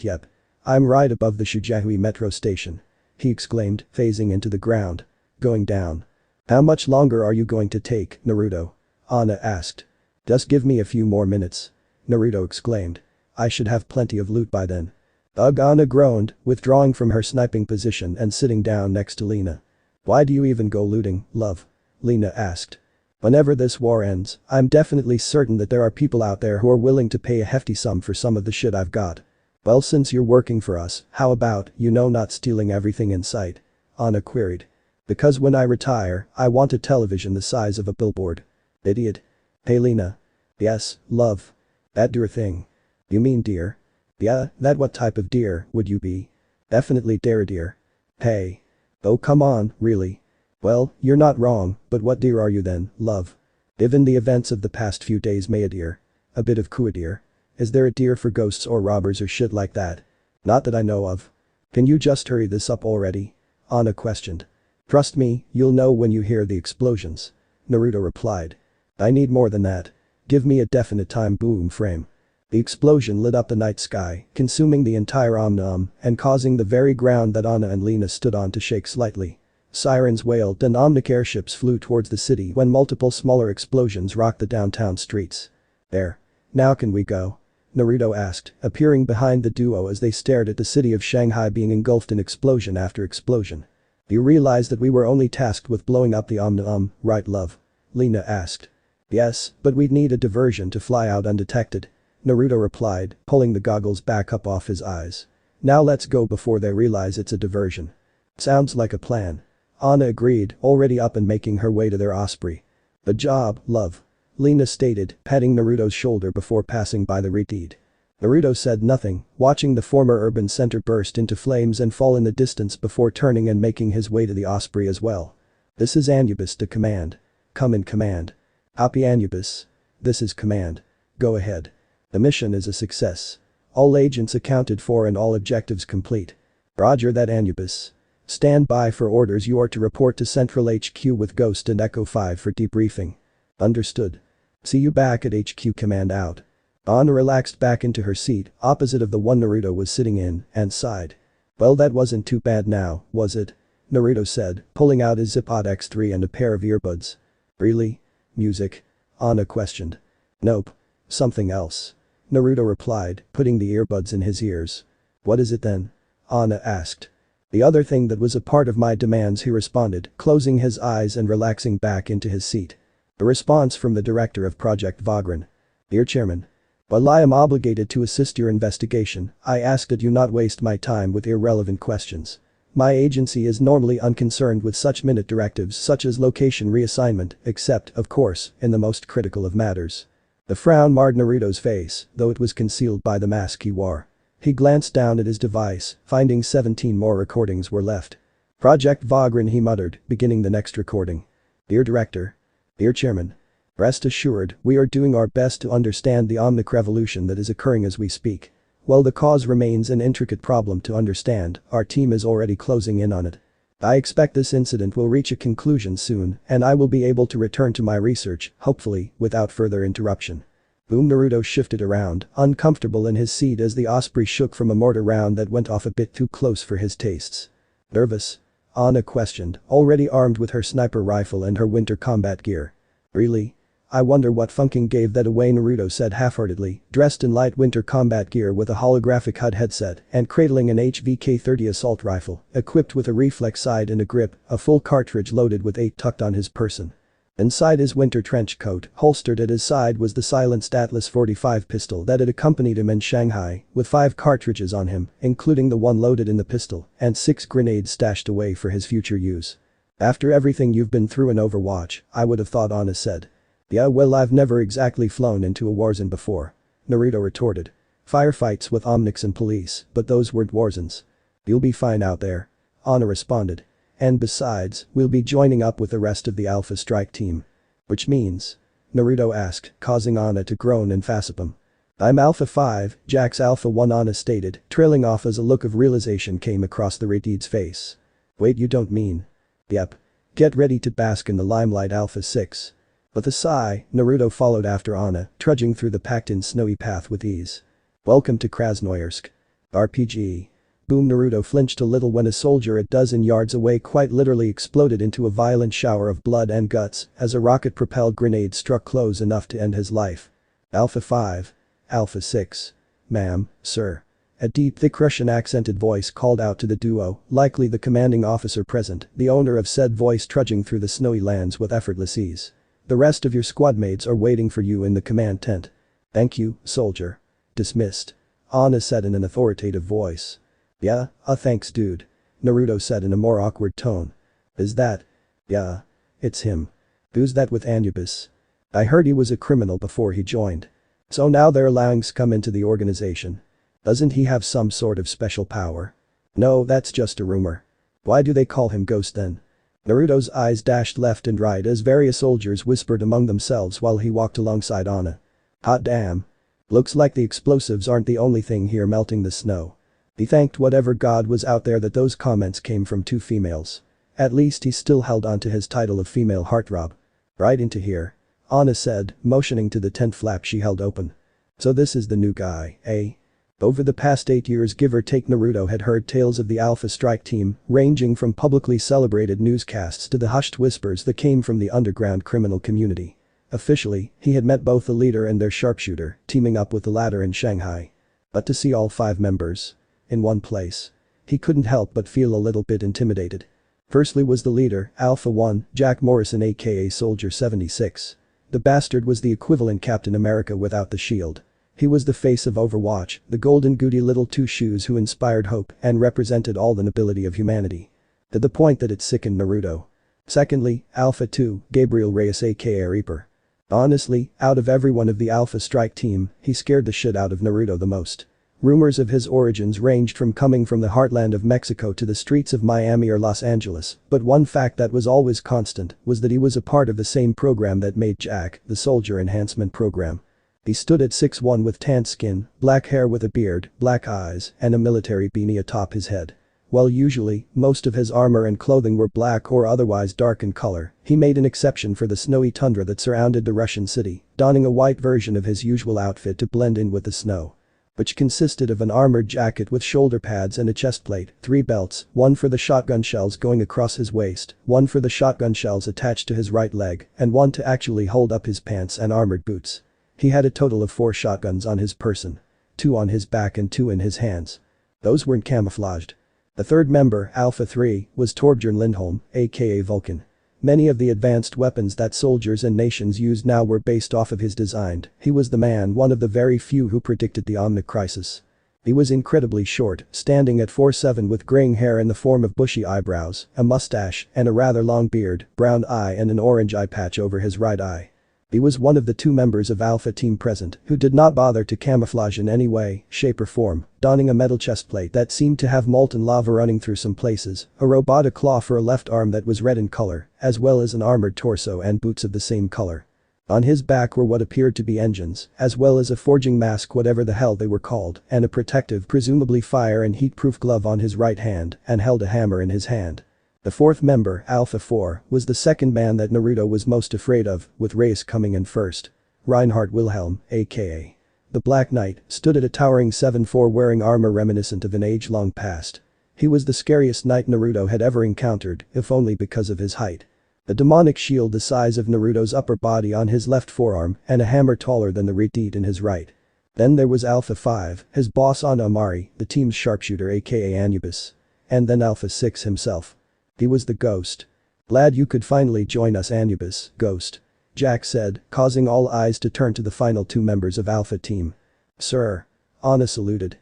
yep. I'm right above the Shujiahui metro station. He exclaimed, phasing into the ground. Going down. How much longer are you going to take, Naruto? Anna asked. Just give me a few more minutes. Naruto exclaimed. I should have plenty of loot by then. Ugh, Anna groaned, withdrawing from her sniping position and sitting down next to Lena. Why do you even go looting, love? Lena asked. Whenever this war ends, I'm definitely certain that there are people out there who are willing to pay a hefty sum for some of the shit I've got. Well, since you're working for us, how about, not stealing everything in sight? Anna queried. Because when I retire, I want a television the size of a billboard. Idiot. Hey Lena. Yes, love. That deer thing. You mean deer? Yeah, that what type of deer would you be? Definitely deer. Hey. Oh come on, really? Well, you're not wrong, but what deer are you then, love? Given the events of the past few days, may a deer? A bit of coup deer? Is there a deer for ghosts or robbers or shit like that? Not that I know of. Can you just hurry this up already? Anna questioned. Trust me, you'll know when you hear the explosions. Naruto replied. I need more than that. Give me a definite time boom frame. The explosion lit up the night sky, consuming the entire Omnium and causing the very ground that Anna and Lena stood on to shake slightly. Sirens wailed and Omnic airships flew towards the city when multiple smaller explosions rocked the downtown streets. There. Now can we go? Naruto asked, appearing behind the duo as they stared at the city of Shanghai being engulfed in explosion after explosion. You realize that we were only tasked with blowing up the Omnium, right love? Lena asked. Yes, but we'd need a diversion to fly out undetected. Naruto replied, pulling the goggles back up off his eyes. Now let's go before they realize it's a diversion. Sounds like a plan. Anna agreed, already up and making her way to their Osprey. The job, love. Lena stated, patting Naruto's shoulder before passing by the redeed. Naruto said nothing, watching the former urban center burst into flames and fall in the distance before turning and making his way to the Osprey as well. This is Anubis to command. Come in command. Copy Anubis. This is command. Go ahead. The mission is a success. All agents accounted for and all objectives complete. Roger that, Anubis. Stand by for orders. You are to report to Central HQ with Ghost and Echo 5 for debriefing. Understood. See you back at HQ. Command out. Anna relaxed back into her seat, opposite of the one Naruto was sitting in, and sighed. Well, that wasn't too bad now, was it? Naruto said, pulling out his Zipod X3 and a pair of earbuds. Really? Music? Anna questioned. Nope. Something else. Naruto replied, putting the earbuds in his ears. What is it then? Anna asked. The other thing that was a part of my demands, he responded, closing his eyes and relaxing back into his seat. A response from the director of Project Vagran. Dear Chairman. While I am obligated to assist your investigation, I ask that you not waste my time with irrelevant questions. My agency is normally unconcerned with such minute directives such as location reassignment, except, of course, in the most critical of matters. The frown marred Naruto's face, though it was concealed by the mask he wore. He glanced down at his device, finding 17 more recordings were left. Project Vagran, he muttered, beginning the next recording. Dear Director. Dear Chairman. Rest assured, we are doing our best to understand the Omnic revolution that is occurring as we speak. While the cause remains an intricate problem to understand, our team is already closing in on it. I expect this incident will reach a conclusion soon, and I will be able to return to my research, hopefully, without further interruption. Boom. Naruto shifted around, uncomfortable in his seat as the Osprey shook from a mortar round that went off a bit too close for his tastes. Nervous? Anna questioned, already armed with her sniper rifle and her winter combat gear. Really? I wonder what funking gave that away, Naruto said half-heartedly, dressed in light winter combat gear with a holographic HUD headset and cradling an HVK-30 assault rifle, equipped with a reflex sight and a grip, a full cartridge loaded with 8 tucked on his person. Inside his winter trench coat, holstered at his side, was the silenced Atlas 45 pistol that had accompanied him in Shanghai, with 5 cartridges on him, including the one loaded in the pistol, and 6 grenades stashed away for his future use. After everything you've been through in Overwatch, I would have thought, Anna said. Yeah, well, I've never exactly flown into a war zone before. Naruto retorted. Firefights with Omnics and police, but those weren't war zones. You'll be fine out there. Anna responded. And besides, we'll be joining up with the rest of the Alpha Strike team. Which means? Naruto asked, causing Anna to groan and facepalm. I'm Alpha 5, Jack's Alpha 1, Anna stated, trailing off as a look of realization came across the Redeed's face. Wait, you don't mean? Yep. Get ready to bask in the limelight, Alpha 6. With a sigh, Naruto followed after Anna, trudging through the packed-in snowy path with ease. Welcome to Krasnoyarsk. RPG. Boom. Naruto flinched a little when a soldier a dozen yards away quite literally exploded into a violent shower of blood and guts as a rocket-propelled grenade struck close enough to end his life. Alpha 5. Alpha 6. Ma'am, sir. A deep, thick Russian-accented voice called out to the duo, likely the commanding officer present, the owner of said voice trudging through the snowy lands with effortless ease. The rest of your squadmates are waiting for you in the command tent. Thank you, soldier. Dismissed. Anna said in an authoritative voice. Yeah, thanks dude. Naruto said in a more awkward tone. Is that? Yeah. It's him. Who's that with Anubis? I heard he was a criminal before he joined. So now they're allowing us come into the organization. Doesn't he have some sort of special power? No, that's just a rumor. Why do they call him Ghost then? Naruto's eyes dashed left and right as various soldiers whispered among themselves while he walked alongside Anna. Hot damn. Looks like the explosives aren't the only thing here melting the snow. He thanked whatever god was out there that those comments came from two females. At least he still held on to his title of female heartthrob. Right into here. Anna said, motioning to the tent flap she held open. So this is the new guy, eh? Over the past 8 years, give or take, Naruto had heard tales of the Alpha Strike team, ranging from publicly celebrated newscasts to the hushed whispers that came from the underground criminal community. Officially, he had met both the leader and their sharpshooter, teaming up with the latter in Shanghai. But to see all 5 members in one place, he couldn't help but feel a little bit intimidated. Firstly was the leader, Alpha 1, Jack Morrison aka Soldier 76. The bastard was the equivalent Captain America without the shield. He was the face of Overwatch, the golden goody little two shoes who inspired hope and represented all the nobility of humanity. To the point that it sickened Naruto. Secondly, Alpha 2, Gabriel Reyes aka Reaper. Honestly, out of everyone of the Alpha Strike team, he scared the shit out of Naruto the most. Rumors of his origins ranged from coming from the heartland of Mexico to the streets of Miami or Los Angeles, but one fact that was always constant was that he was a part of the same program that made Jack, the Soldier Enhancement Program. He stood at 6'1" with tanned skin, black hair with a beard, black eyes, and a military beanie atop his head. While usually, most of his armor and clothing were black or otherwise dark in color, he made an exception for the snowy tundra that surrounded the Russian city, donning a white version of his usual outfit to blend in with the snow. Which consisted of an armored jacket with shoulder pads and a chest plate, 3 belts, one for the shotgun shells going across his waist, one for the shotgun shells attached to his right leg, and one to actually hold up his pants, and armored boots. He had a total of 4 shotguns on his person. 2 on his back and 2 in his hands. Those weren't camouflaged. The third member, Alpha 3, was Torbjorn Lindholm, aka Vulcan. Many of the advanced weapons that soldiers and nations used now were based off of his design. He was the man, one of the very few who predicted the Omnic crisis. He was incredibly short, standing at 4'7" with graying hair in the form of bushy eyebrows, a mustache, and a rather long beard, brown eye and an orange eye patch over his right eye. He was one of the 2 members of Alpha Team present who did not bother to camouflage in any way, shape or form, donning a metal chestplate that seemed to have molten lava running through some places, a robotic claw for a left arm that was red in color, as well as an armored torso and boots of the same color. On his back were what appeared to be engines, as well as a forging mask, whatever the hell they were called, and a protective, presumably fire and heat-proof glove on his right hand, and held a hammer in his hand. The 4th member, Alpha 4, was the second man that Naruto was most afraid of, with Reyes coming in first. Reinhard Wilhelm, aka the Black Knight, stood at a towering 7'4" wearing armor reminiscent of an age-long past. He was the scariest knight Naruto had ever encountered, if only because of his height. A demonic shield the size of Naruto's upper body on his left forearm and a hammer taller than the Redeed in his right. Then there was Alpha 5, his boss Anna Amari, the team's sharpshooter aka Anubis. And then Alpha 6 himself. He was the Ghost. Glad you could finally join us, Anubis, Ghost. Jack said, causing all eyes to turn to the final 2 members of Alpha Team. Sir. Anna saluted.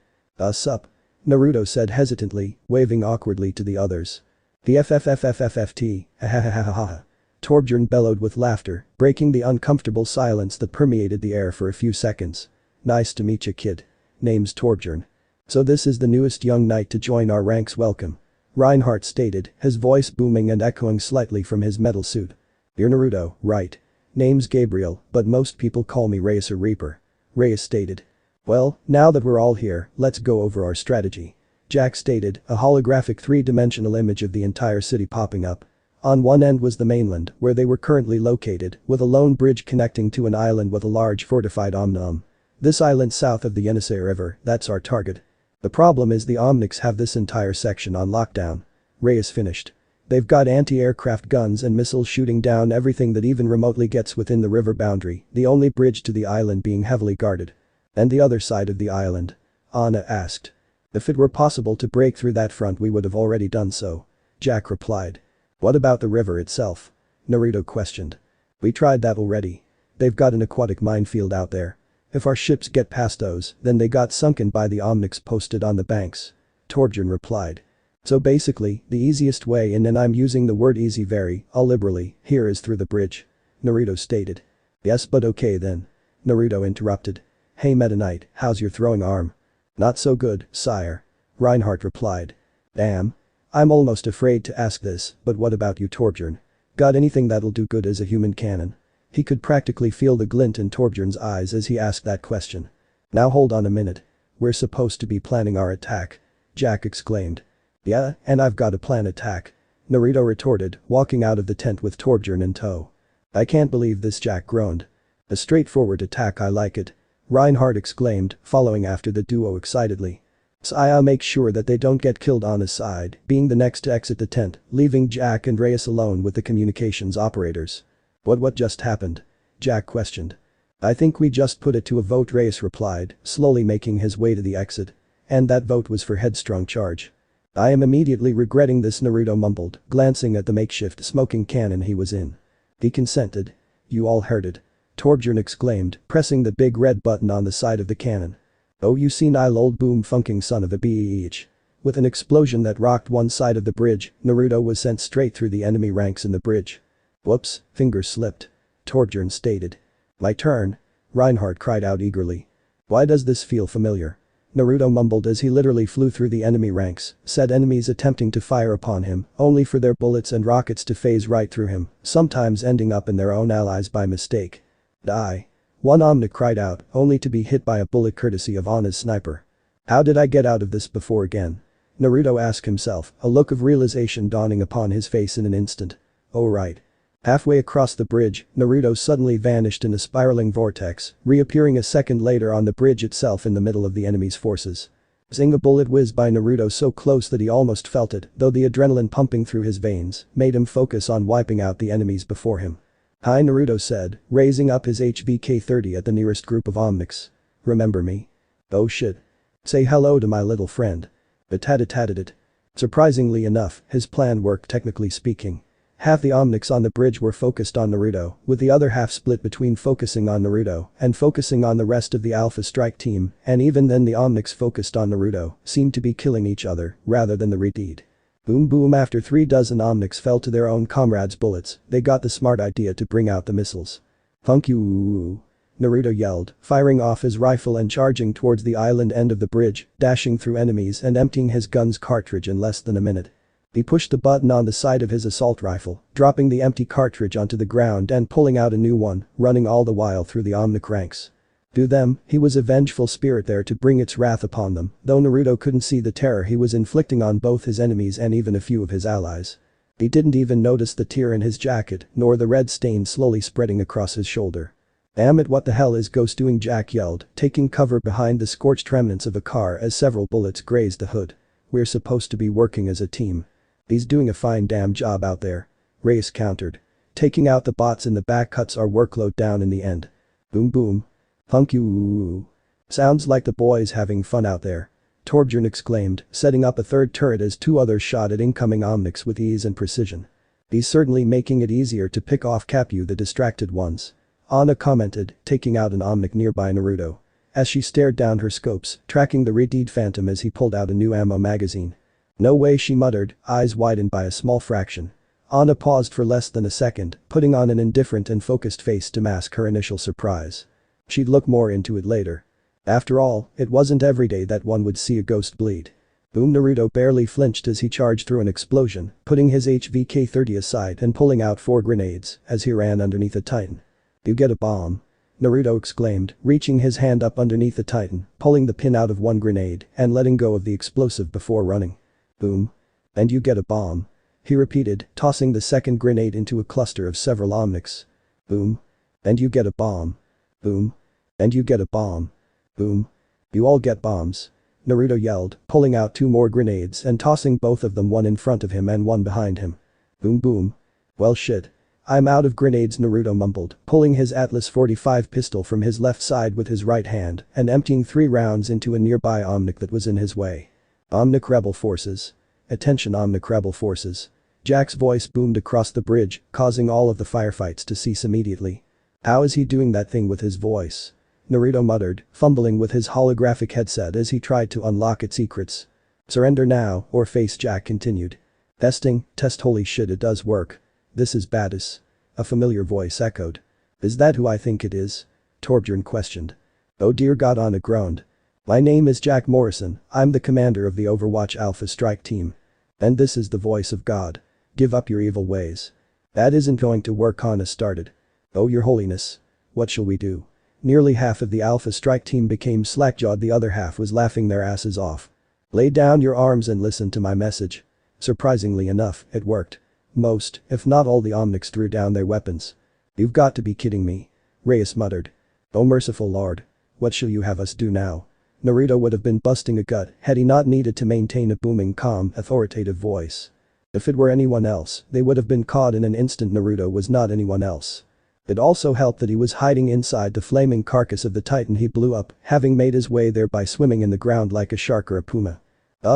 Sup? Naruto said hesitantly, waving awkwardly to the others. The FFFFFFT, ahahahaha. Torbjorn bellowed with laughter, breaking the uncomfortable silence that permeated the air for a few seconds. Nice to meet ya, kid. Name's Torbjorn. So this is the newest young knight to join our ranks, welcome. Reinhardt stated, his voice booming and echoing slightly from his metal suit. You're Naruto, right? Name's Gabriel, but most people call me Reyes or Reaper. Reyes stated. Well, now that we're all here, let's go over our strategy. Jack stated, a holographic three-dimensional image of the entire city popping up. On one end was the mainland, where they were currently located, with a lone bridge connecting to an island with a large fortified Omnium. This island south of the Yenisei River, that's our target. The problem is the Omnics have this entire section on lockdown. Reyes finished. They've got anti-aircraft guns and missiles shooting down everything that even remotely gets within the river boundary, the only bridge to the island being heavily guarded. And the other side of the island? Anna asked. If it were possible to break through that front, we would have already done so. Jack replied. What about the river itself? Naruto questioned. We tried that already. They've got an aquatic minefield out there. If our ships get past those, then they got sunken by the Omnics posted on the banks. Torbjorn replied. So basically, the easiest way, and I'm using the word easy very liberally, here is through the bridge. Naruto stated. Yes, but okay then. Naruto interrupted. Hey Meta Knight, how's your throwing arm? Not so good, sire. Reinhardt replied. Damn. I'm almost afraid to ask this, but what about you, Torbjorn? Got anything that'll do good as a human cannon? He could practically feel the glint in Torbjorn's eyes as he asked that question. Now hold on a minute. We're supposed to be planning our attack. Jack exclaimed. Yeah, and I've got a plan attack. Naruto retorted, walking out of the tent with Torbjorn in tow. I can't believe this, Jack groaned. A straightforward attack, I like it. Reinhardt exclaimed, following after the duo excitedly. So I'll make sure that they don't get killed on his side, being the next to exit the tent, leaving Jack and Reyes alone with the communications operators. What just happened? Jack questioned. I think we just put it to a vote, Reyes replied, slowly making his way to the exit. And that vote was for headstrong charge. I am immediately regretting this, Naruto mumbled, glancing at the makeshift smoking cannon he was in. He consented. You all heard it. Torbjorn exclaimed, pressing the big red button on the side of the cannon. Oh, you senile old boom-funking son of a bitch. With an explosion that rocked one side of the bridge, Naruto was sent straight through the enemy ranks in the bridge. Whoops, fingers slipped. Torbjorn stated. My turn. Reinhardt cried out eagerly. Why does this feel familiar? Naruto mumbled as he literally flew through the enemy ranks, said enemies attempting to fire upon him, only for their bullets and rockets to phase right through him, sometimes ending up in their own allies by mistake. Die. One Omnic cried out, only to be hit by a bullet courtesy of Anna's sniper. How did I get out of this before again? Naruto asked himself, a look of realization dawning upon his face in an instant. Oh right. Halfway across the bridge, Naruto suddenly vanished in a spiraling vortex, reappearing a second later on the bridge itself in the middle of the enemy's forces. Zing, a bullet whizzed by Naruto so close that he almost felt it, though the adrenaline pumping through his veins made him focus on wiping out the enemies before him. Hi, Naruto said, raising up his HVK-30 at the nearest group of Omnics. Remember me? Oh shit. Say hello to my little friend. It. Surprisingly enough, his plan worked, technically speaking. Half the Omnics on the bridge were focused on Naruto, with the other half split between focusing on Naruto and focusing on the rest of the Alpha Strike team, and even then the Omnics focused on Naruto seemed to be killing each other rather than the Redeed. Boom boom, after 3 dozen Omnics fell to their own comrades' bullets, they got the smart idea to bring out the missiles. Funk you. Naruto yelled, firing off his rifle and charging towards the island end of the bridge, dashing through enemies and emptying his gun's cartridge in less than a minute. He pushed the button on the side of his assault rifle, dropping the empty cartridge onto the ground and pulling out a new one, running all the while through the Omnic ranks. To them, he was a vengeful spirit there to bring its wrath upon them, though Naruto couldn't see the terror he was inflicting on both his enemies and even a few of his allies. He didn't even notice the tear in his jacket, nor the red stain slowly spreading across his shoulder. Damn it, what the hell is Ghost doing? Jack yelled, taking cover behind the scorched remnants of a car as several bullets grazed the hood. We're supposed to be working as a team. He's doing a fine damn job out there. Reyes countered. Taking out the bots in the back cuts our workload down in the end. Boom boom. Funk you. Sounds like the boys having fun out there. Torbjorn exclaimed, setting up a third turret as 2 others shot at incoming Omnics with ease and precision. He's certainly making it easier to pick off Capu, the distracted ones. Anna commented, taking out an Omnic nearby Naruto. As she stared down her scopes, tracking the Redeed Phantom as he pulled out a new ammo magazine. No way, she muttered, eyes widened by a small fraction. Anna paused for less than a second, putting on an indifferent and focused face to mask her initial surprise. She'd look more into it later. After all, it wasn't every day that one would see a ghost bleed. Boom! Naruto barely flinched as he charged through an explosion, putting his HVK-30 aside and pulling out 4 grenades as he ran underneath the Titan. "You get a bomb?" Naruto exclaimed, reaching his hand up underneath the Titan, pulling the pin out of one grenade and letting go of the explosive before running. Boom. "And you get a bomb?" he repeated, tossing the second grenade into a cluster of several Omnics. Boom. "And you get a bomb?" Boom. "And you get a bomb?" Boom. "You all get bombs," Naruto yelled, pulling out 2 more grenades and tossing both of them, one in front of him and one behind him. Boom boom. "Well shit. I'm out of grenades," Naruto mumbled, pulling his Atlas 45 pistol from his left side with his right hand and emptying 3 rounds into a nearby Omnic that was in his way. "Omnic Rebel Forces. Attention Omnic Rebel Forces." Jack's voice boomed across the bridge, causing all of the firefights to cease immediately. "How is he doing that thing with his voice?" Naruto muttered, fumbling with his holographic headset as he tried to unlock its secrets. "Surrender now or face," Jack continued. "Testing, test, holy shit, it does work. This is badass," a familiar voice echoed. "Is that who I think it is?" Torbjorn questioned. "Oh dear God," Anna groaned. "My name is Jack Morrison, I'm the commander of the Overwatch Alpha Strike Team. And this is the voice of God. Give up your evil ways." "That isn't going to work," Anna started. "Oh your holiness. What shall we do?" Nearly half of the Alpha Strike Team became slack-jawed, the other half was laughing their asses off. "Lay down your arms and listen to my message." Surprisingly enough, it worked. Most, if not all the Omnics threw down their weapons. "You've got to be kidding me," Reyes muttered. "Oh merciful Lord. What shall you have us do now?" Naruto would have been busting a gut had he not needed to maintain a booming, calm, authoritative voice. If it were anyone else, they would have been caught in an instant. Naruto was not anyone else. It also helped that he was hiding inside the flaming carcass of the Titan he blew up, having made his way there by swimming in the ground like a shark or a puma.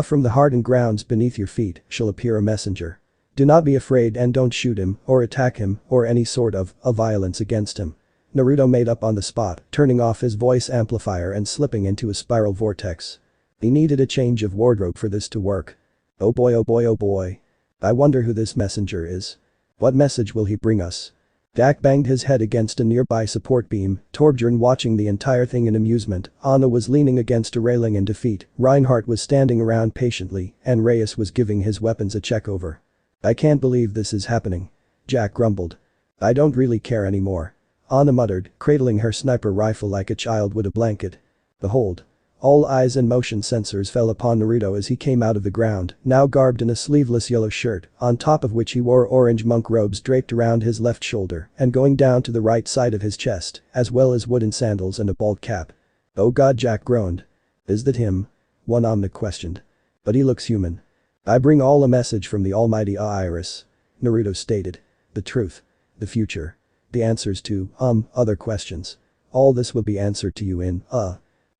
From the hardened grounds beneath your feet shall appear a messenger. Do not be afraid and don't shoot him or attack him or any sort of violence against him." Naruto made up on the spot, turning off his voice amplifier and slipping into a spiral vortex. He needed a change of wardrobe for this to work. "Oh boy, oh boy, oh boy. I wonder who this messenger is. What message will he bring us?" Jack banged his head against a nearby support beam, Torbjorn watching the entire thing in amusement. Anna was leaning against a railing in defeat, Reinhardt was standing around patiently, and Reyes was giving his weapons a check over. "I can't believe this is happening," Jack grumbled. "I don't really care anymore," Anna muttered, cradling her sniper rifle like a child would a blanket. Behold. All eyes and motion sensors fell upon Naruto as he came out of the ground, now garbed in a sleeveless yellow shirt, on top of which he wore orange monk robes draped around his left shoulder and going down to the right side of his chest, as well as wooden sandals and a bald cap. "Oh God," Jack groaned. "Is that him?" one Omnic questioned. "But he looks human." "I bring all a message from the almighty Iris," Naruto stated. "The truth. The future. The answers to, other questions. All this will be answered to you in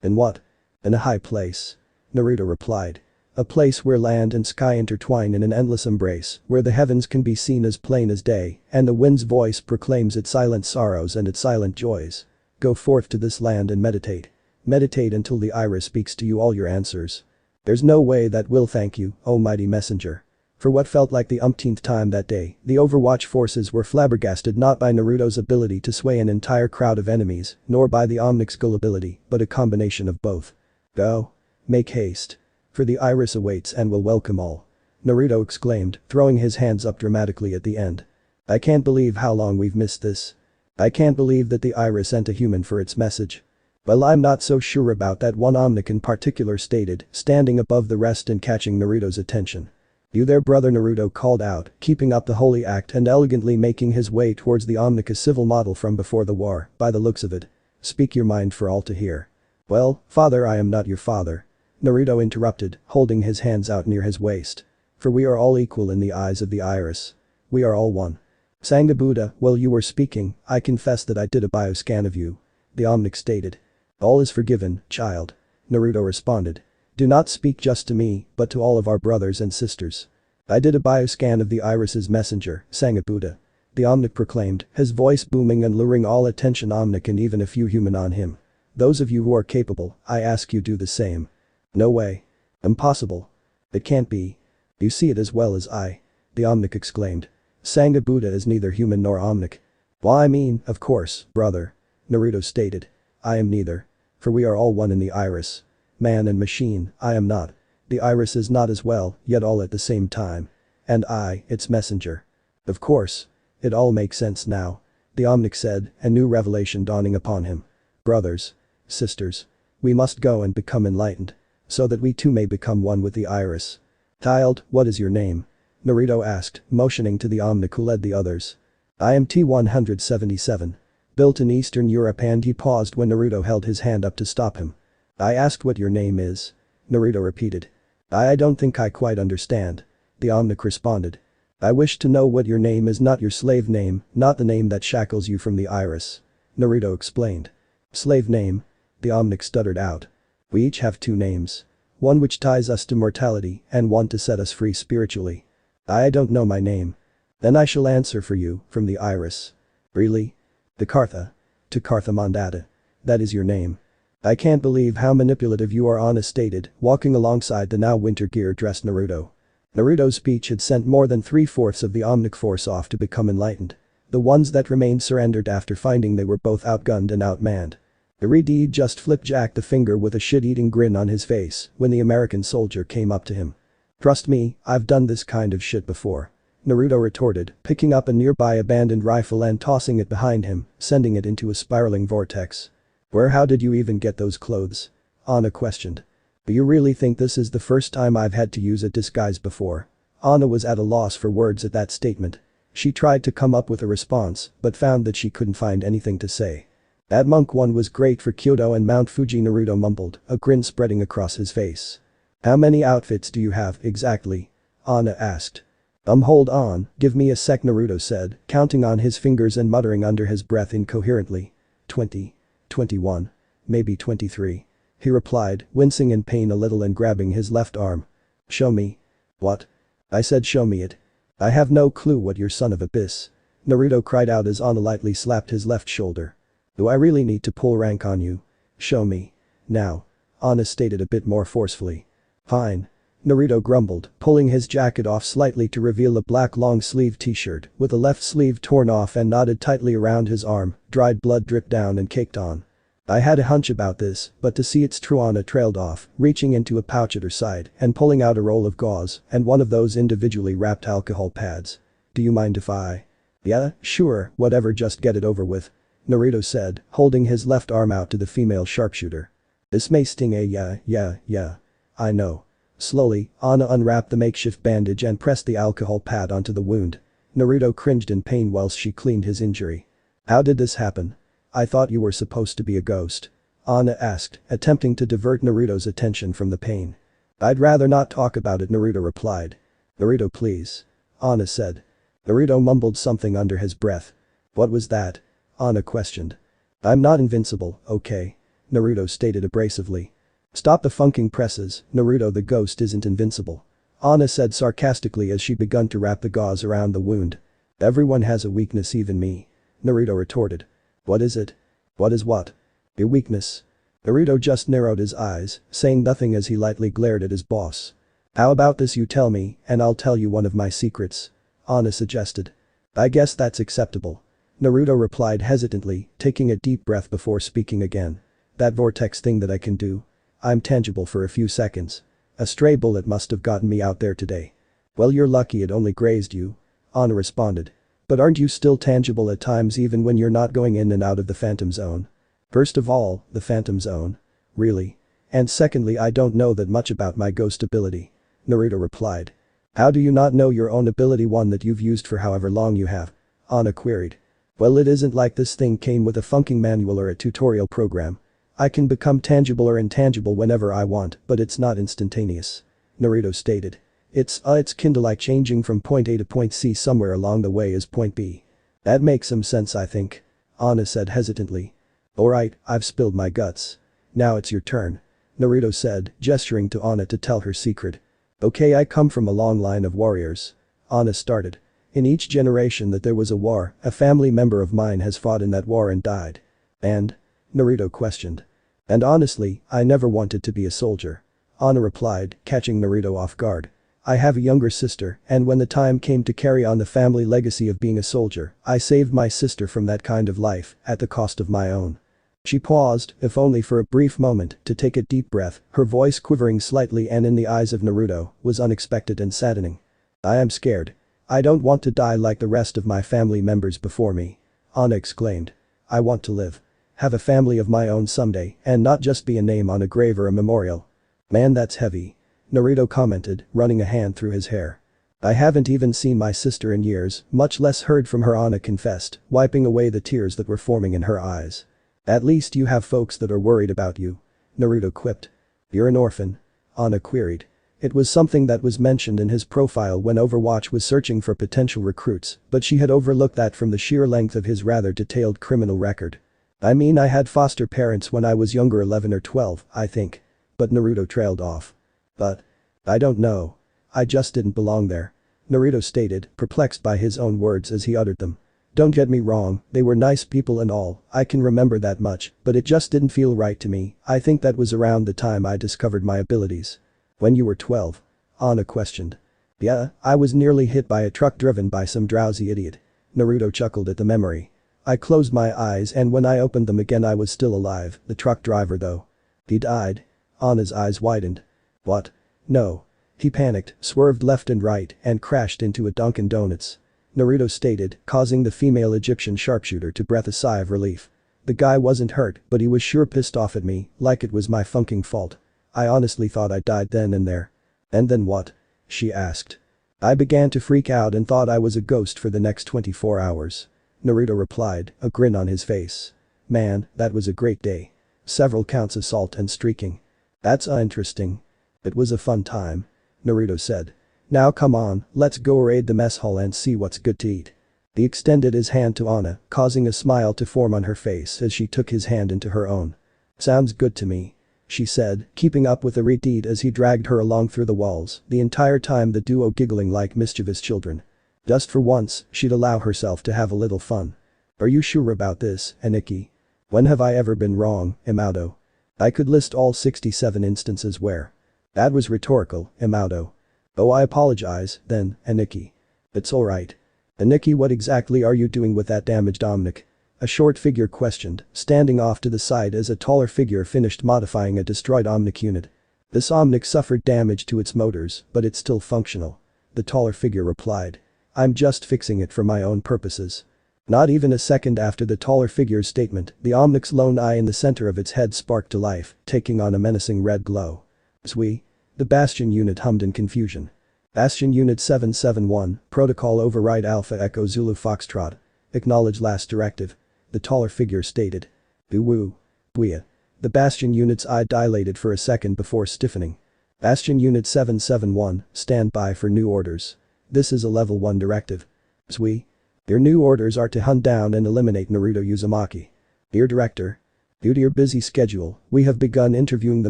what? In a high place," Naruto replied. "A place where land and sky intertwine in an endless embrace, where the heavens can be seen as plain as day, and the wind's voice proclaims its silent sorrows and its silent joys. Go forth to this land and meditate. Meditate until the Iris speaks to you all your answers. There's no way that will thank you, O mighty messenger." For what felt like the umpteenth time that day, the Overwatch forces were flabbergasted not by Naruto's ability to sway an entire crowd of enemies, nor by the Omnic's gullibility, but a combination of both. "Go. Make haste. For the Iris awaits and will welcome all," Naruto exclaimed, throwing his hands up dramatically at the end. "I can't believe how long we've missed this. I can't believe that the Iris sent a human for its message." "Well, I'm not so sure about that," one Omnic in particular stated, standing above the rest and catching Naruto's attention. "You there, brother," Naruto called out, keeping up the holy act and elegantly making his way towards the Omnic, a civil model from before the war, by the looks of it. "Speak your mind for all to hear." "Well, father, I am not your father," Naruto interrupted, holding his hands out near his waist. "For we are all equal in the eyes of the Iris. We are all one." Sangha Buddha, while you were speaking, I confess that I did a bioscan of you," the Omnic stated. "All is forgiven, child," Naruto responded. "Do not speak just to me, but to all of our brothers and sisters." "I did a bioscan of the Iris's messenger, Sangha Buddha," the Omnic proclaimed, his voice booming and luring all attention. Omnic and even a few human on him. "Those of you who are capable, I ask you do the same." "No way. Impossible. It can't be. You see it as well as I," the Omnic exclaimed. Sangabuda is neither human nor omnic. Well, I mean, of course, brother. Naruto stated. I am neither. For we are all one in the iris. Man and machine, I am not. The iris is not as well, yet all at the same time. And I, its messenger. Of course. It all makes sense now. The Omnic said, a new revelation dawning upon him. Brothers. Sisters. We must go and become enlightened. So that we too may become one with the iris. Child, what is your name? Naruto asked, motioning to the Omnic who led the others. I am T-177. Built in Eastern Europe, and he paused when Naruto held his hand up to stop him. I asked what your name is. Naruto repeated. I don't think I quite understand. The Omnic responded. I wish to know what your name is, not your slave name, not the name that shackles you from the iris. Naruto explained. Slave name? The Omnic stuttered out. We each have two names. One which ties us to mortality and one to set us free spiritually. I don't know my name. Then I shall answer for you, from the iris. Really? The Kartha. To Kartha Mandata. That is your name. I can't believe how manipulative you are, Anna stated, walking alongside the now winter gear dressed Naruto. Naruto's speech had sent more than 3/4 of the Omnic force off to become enlightened. The ones that remained surrendered after finding they were both outgunned and outmanned. The Redeed just flipjacked the finger with a shit-eating grin on his face when the American soldier came up to him. Trust me, I've done this kind of shit before. Naruto retorted, picking up a nearby abandoned rifle and tossing it behind him, sending it into a spiraling vortex. How did you even get those clothes? Anna questioned. Do you really think this is the first time I've had to use a disguise before? Anna was at a loss for words at that statement. She tried to come up with a response, but found that she couldn't find anything to say. That monk one was great for Kyoto and Mount Fuji, Naruto mumbled, a grin spreading across his face. How many outfits do you have, exactly? Anna asked. Hold on, give me a sec, Naruto said, counting on his fingers and muttering under his breath incoherently. 20. 21. Maybe 23. He replied, wincing in pain a little and grabbing his left arm. Show me. What? I said show me it. I have no clue what your son of a bis. Naruto cried out as Anna lightly slapped his left shoulder. Do I really need to pull rank on you? Show me. Now. Anna stated a bit more forcefully. Fine. Naruto grumbled, pulling his jacket off slightly to reveal a black long-sleeve t-shirt with the left sleeve torn off and knotted tightly around his arm, dried blood dripped down and caked on. I had a hunch about this, but to see it's true. Anna trailed off, reaching into a pouch at her side and pulling out a roll of gauze and one of those individually wrapped alcohol pads. Do you mind if I? Yeah, sure, whatever, just get it over with. Naruto said, holding his left arm out to the female sharpshooter. This may sting yeah. I know. Slowly, Anna unwrapped the makeshift bandage and pressed the alcohol pad onto the wound. Naruto cringed in pain whilst she cleaned his injury. How did this happen? I thought you were supposed to be a ghost. Anna asked, attempting to divert Naruto's attention from the pain. I'd rather not talk about it, Naruto replied. Naruto, please. Anna said. Naruto mumbled something under his breath. What was that? Anna questioned. I'm not invincible, okay? Naruto stated abrasively. Stop the funking presses, Naruto, the ghost isn't invincible. Anna said sarcastically as she begun to wrap the gauze around the wound. Everyone has a weakness, even me. Naruto retorted. What is it? What is what? A weakness. Naruto just narrowed his eyes, saying nothing as he lightly glared at his boss. How about this, you tell me, and I'll tell you one of my secrets? Anna suggested. I guess that's acceptable. Naruto replied hesitantly, taking a deep breath before speaking again. That vortex thing that I can do? I'm tangible for a few seconds. A stray bullet must have gotten me out there today. Well, you're lucky it only grazed you. Anna responded. But aren't you still tangible at times even when you're not going in and out of the Phantom Zone? First of all, the Phantom Zone? Really? And secondly, I don't know that much about my ghost ability. Naruto replied. How do you not know your own ability, one that you've used for however long you have? Anna queried. Well, it isn't like this thing came with a funking manual or a tutorial program. I can become tangible or intangible whenever I want, but it's not instantaneous. Naruto stated. It's kinda like changing from point A to point C. Somewhere along the way is point B. That makes some sense, I think. Anna said hesitantly. Alright, I've spilled my guts. Now it's your turn. Naruto said, gesturing to Anna to tell her secret. Okay, I come from a long line of warriors. Anna started. In each generation that there was a war, a family member of mine has fought in that war and died. And? Naruto questioned. And honestly, I never wanted to be a soldier. Anna replied, catching Naruto off guard. I have a younger sister, and when the time came to carry on the family legacy of being a soldier, I saved my sister from that kind of life, at the cost of my own." She paused, if only for a brief moment, to take a deep breath, her voice quivering slightly, and in the eyes of Naruto, was unexpected and saddening. "I am scared. I don't want to die like the rest of my family members before me," Anna exclaimed. "I want to live. Have a family of my own someday, and not just be a name on a grave or a memorial." "Man, that's heavy," Naruto commented, running a hand through his hair. "I haven't even seen my sister in years, much less heard from her," Anna confessed, wiping away the tears that were forming in her eyes. "At least you have folks that are worried about you," Naruto quipped. "You're an orphan?" Anna queried. It was something that was mentioned in his profile when Overwatch was searching for potential recruits, but she had overlooked that from the sheer length of his rather detailed criminal record. "I mean, I had foster parents when I was younger, 11 or 12, I think." But Naruto trailed off. "But I don't know. I just didn't belong there," Naruto stated, perplexed by his own words as he uttered them. "Don't get me wrong, they were nice people and all, I can remember that much, but it just didn't feel right to me. I think that was around the time I discovered my abilities." "When you were 12? Anna questioned. "Yeah, I was nearly hit by a truck driven by some drowsy idiot." Naruto chuckled at the memory. "I closed my eyes, and when I opened them again I was still alive, the truck driver though." "He died?" Anna's eyes widened. "What? No." He panicked, swerved left and right, and crashed into a Dunkin' Donuts, Naruto stated, causing the female Egyptian sharpshooter to breathe a sigh of relief. "The guy wasn't hurt, but he was sure pissed off at me, like it was my funking fault. I honestly thought I died then and there." "And then what?" she asked. "I began to freak out and thought I was a ghost for the next 24 hours. Naruto replied, a grin on his face. "Man, that was a great day. Several counts of salt and streaking." "That's interesting." "It was a fun time," Naruto said. "Now come on, let's go raid the mess hall and see what's good to eat." He extended his hand to Anna, causing a smile to form on her face as she took his hand into her own. "Sounds good to me," she said, keeping up with the redeed as he dragged her along through the walls, the entire time the duo giggling like mischievous children. Just for once, she'd allow herself to have a little fun. "Are you sure about this, Aniki? When have I ever been wrong, Imauto?" "I could list all 67 instances where." "That was rhetorical, Imauto." "Oh, I apologize, then, Aniki." "It's alright." "Aniki, what exactly are you doing with that damaged Omnic?" A short figure questioned, standing off to the side as a taller figure finished modifying a destroyed Omnic unit. "This Omnic suffered damage to its motors, but it's still functional," the taller figure replied. "I'm just fixing it for my own purposes." Not even a second after the taller figure's statement, the Omnic's lone eye in the center of its head sparked to life, taking on a menacing red glow. "Zui?" The Bastion unit hummed in confusion. "Bastion Unit 771, Protocol Override Alpha Echo Zulu Foxtrot. Acknowledge last directive," the taller figure stated. "Boo-woo. Booyah." The Bastion unit's eye dilated for a second before stiffening. "Bastion Unit 771, stand by for new orders. This is a level 1 directive. Zui? Your new orders are to hunt down and eliminate Naruto Uzumaki. Dear Director. Due to your busy schedule, we have begun interviewing the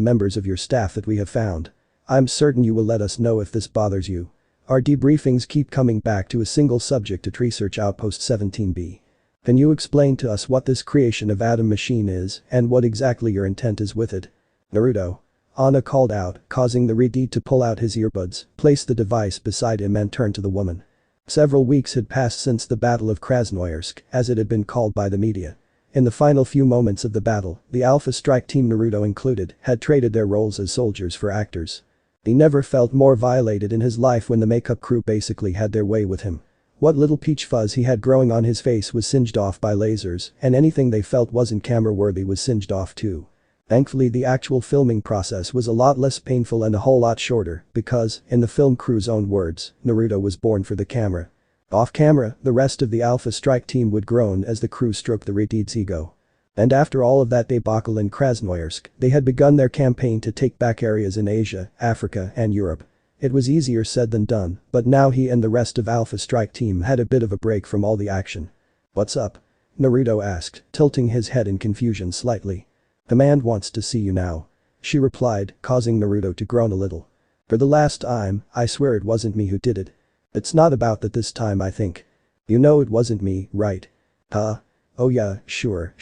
members of your staff that we have found. I'm certain you will let us know if this bothers you. Our debriefings keep coming back to a single subject at Research Outpost 17B. Can you explain to us what this creation of Atom Machine is and what exactly your intent is with it?" "Naruto." Anna called out, causing the redeed to pull out his earbuds, place the device beside him and turn to the woman. Several weeks had passed since the Battle of Krasnoyarsk, as it had been called by the media. In the final few moments of the battle, the Alpha Strike Team, Naruto included, had traded their roles as soldiers for actors. He never felt more violated in his life when the makeup crew basically had their way with him. What little peach fuzz he had growing on his face was singed off by lasers, and anything they felt wasn't camera-worthy was singed off too. Thankfully, the actual filming process was a lot less painful and a whole lot shorter because, in the film crew's own words, Naruto was born for the camera. Off camera, the rest of the Alpha Strike Team would groan as the crew stroked the redeed's ego. And after all of that debacle in Krasnoyarsk, they had begun their campaign to take back areas in Asia, Africa, and Europe. It was easier said than done, but now he and the rest of Alpha Strike Team had a bit of a break from all the action. "What's up?" Naruto asked, tilting his head in confusion slightly. "Command wants to see you now," she replied, causing Naruto to groan a little. "For the last time, I swear it wasn't me who did it." "It's not about that this time, I think." "You know it wasn't me, right?" "Huh? Oh yeah, sure.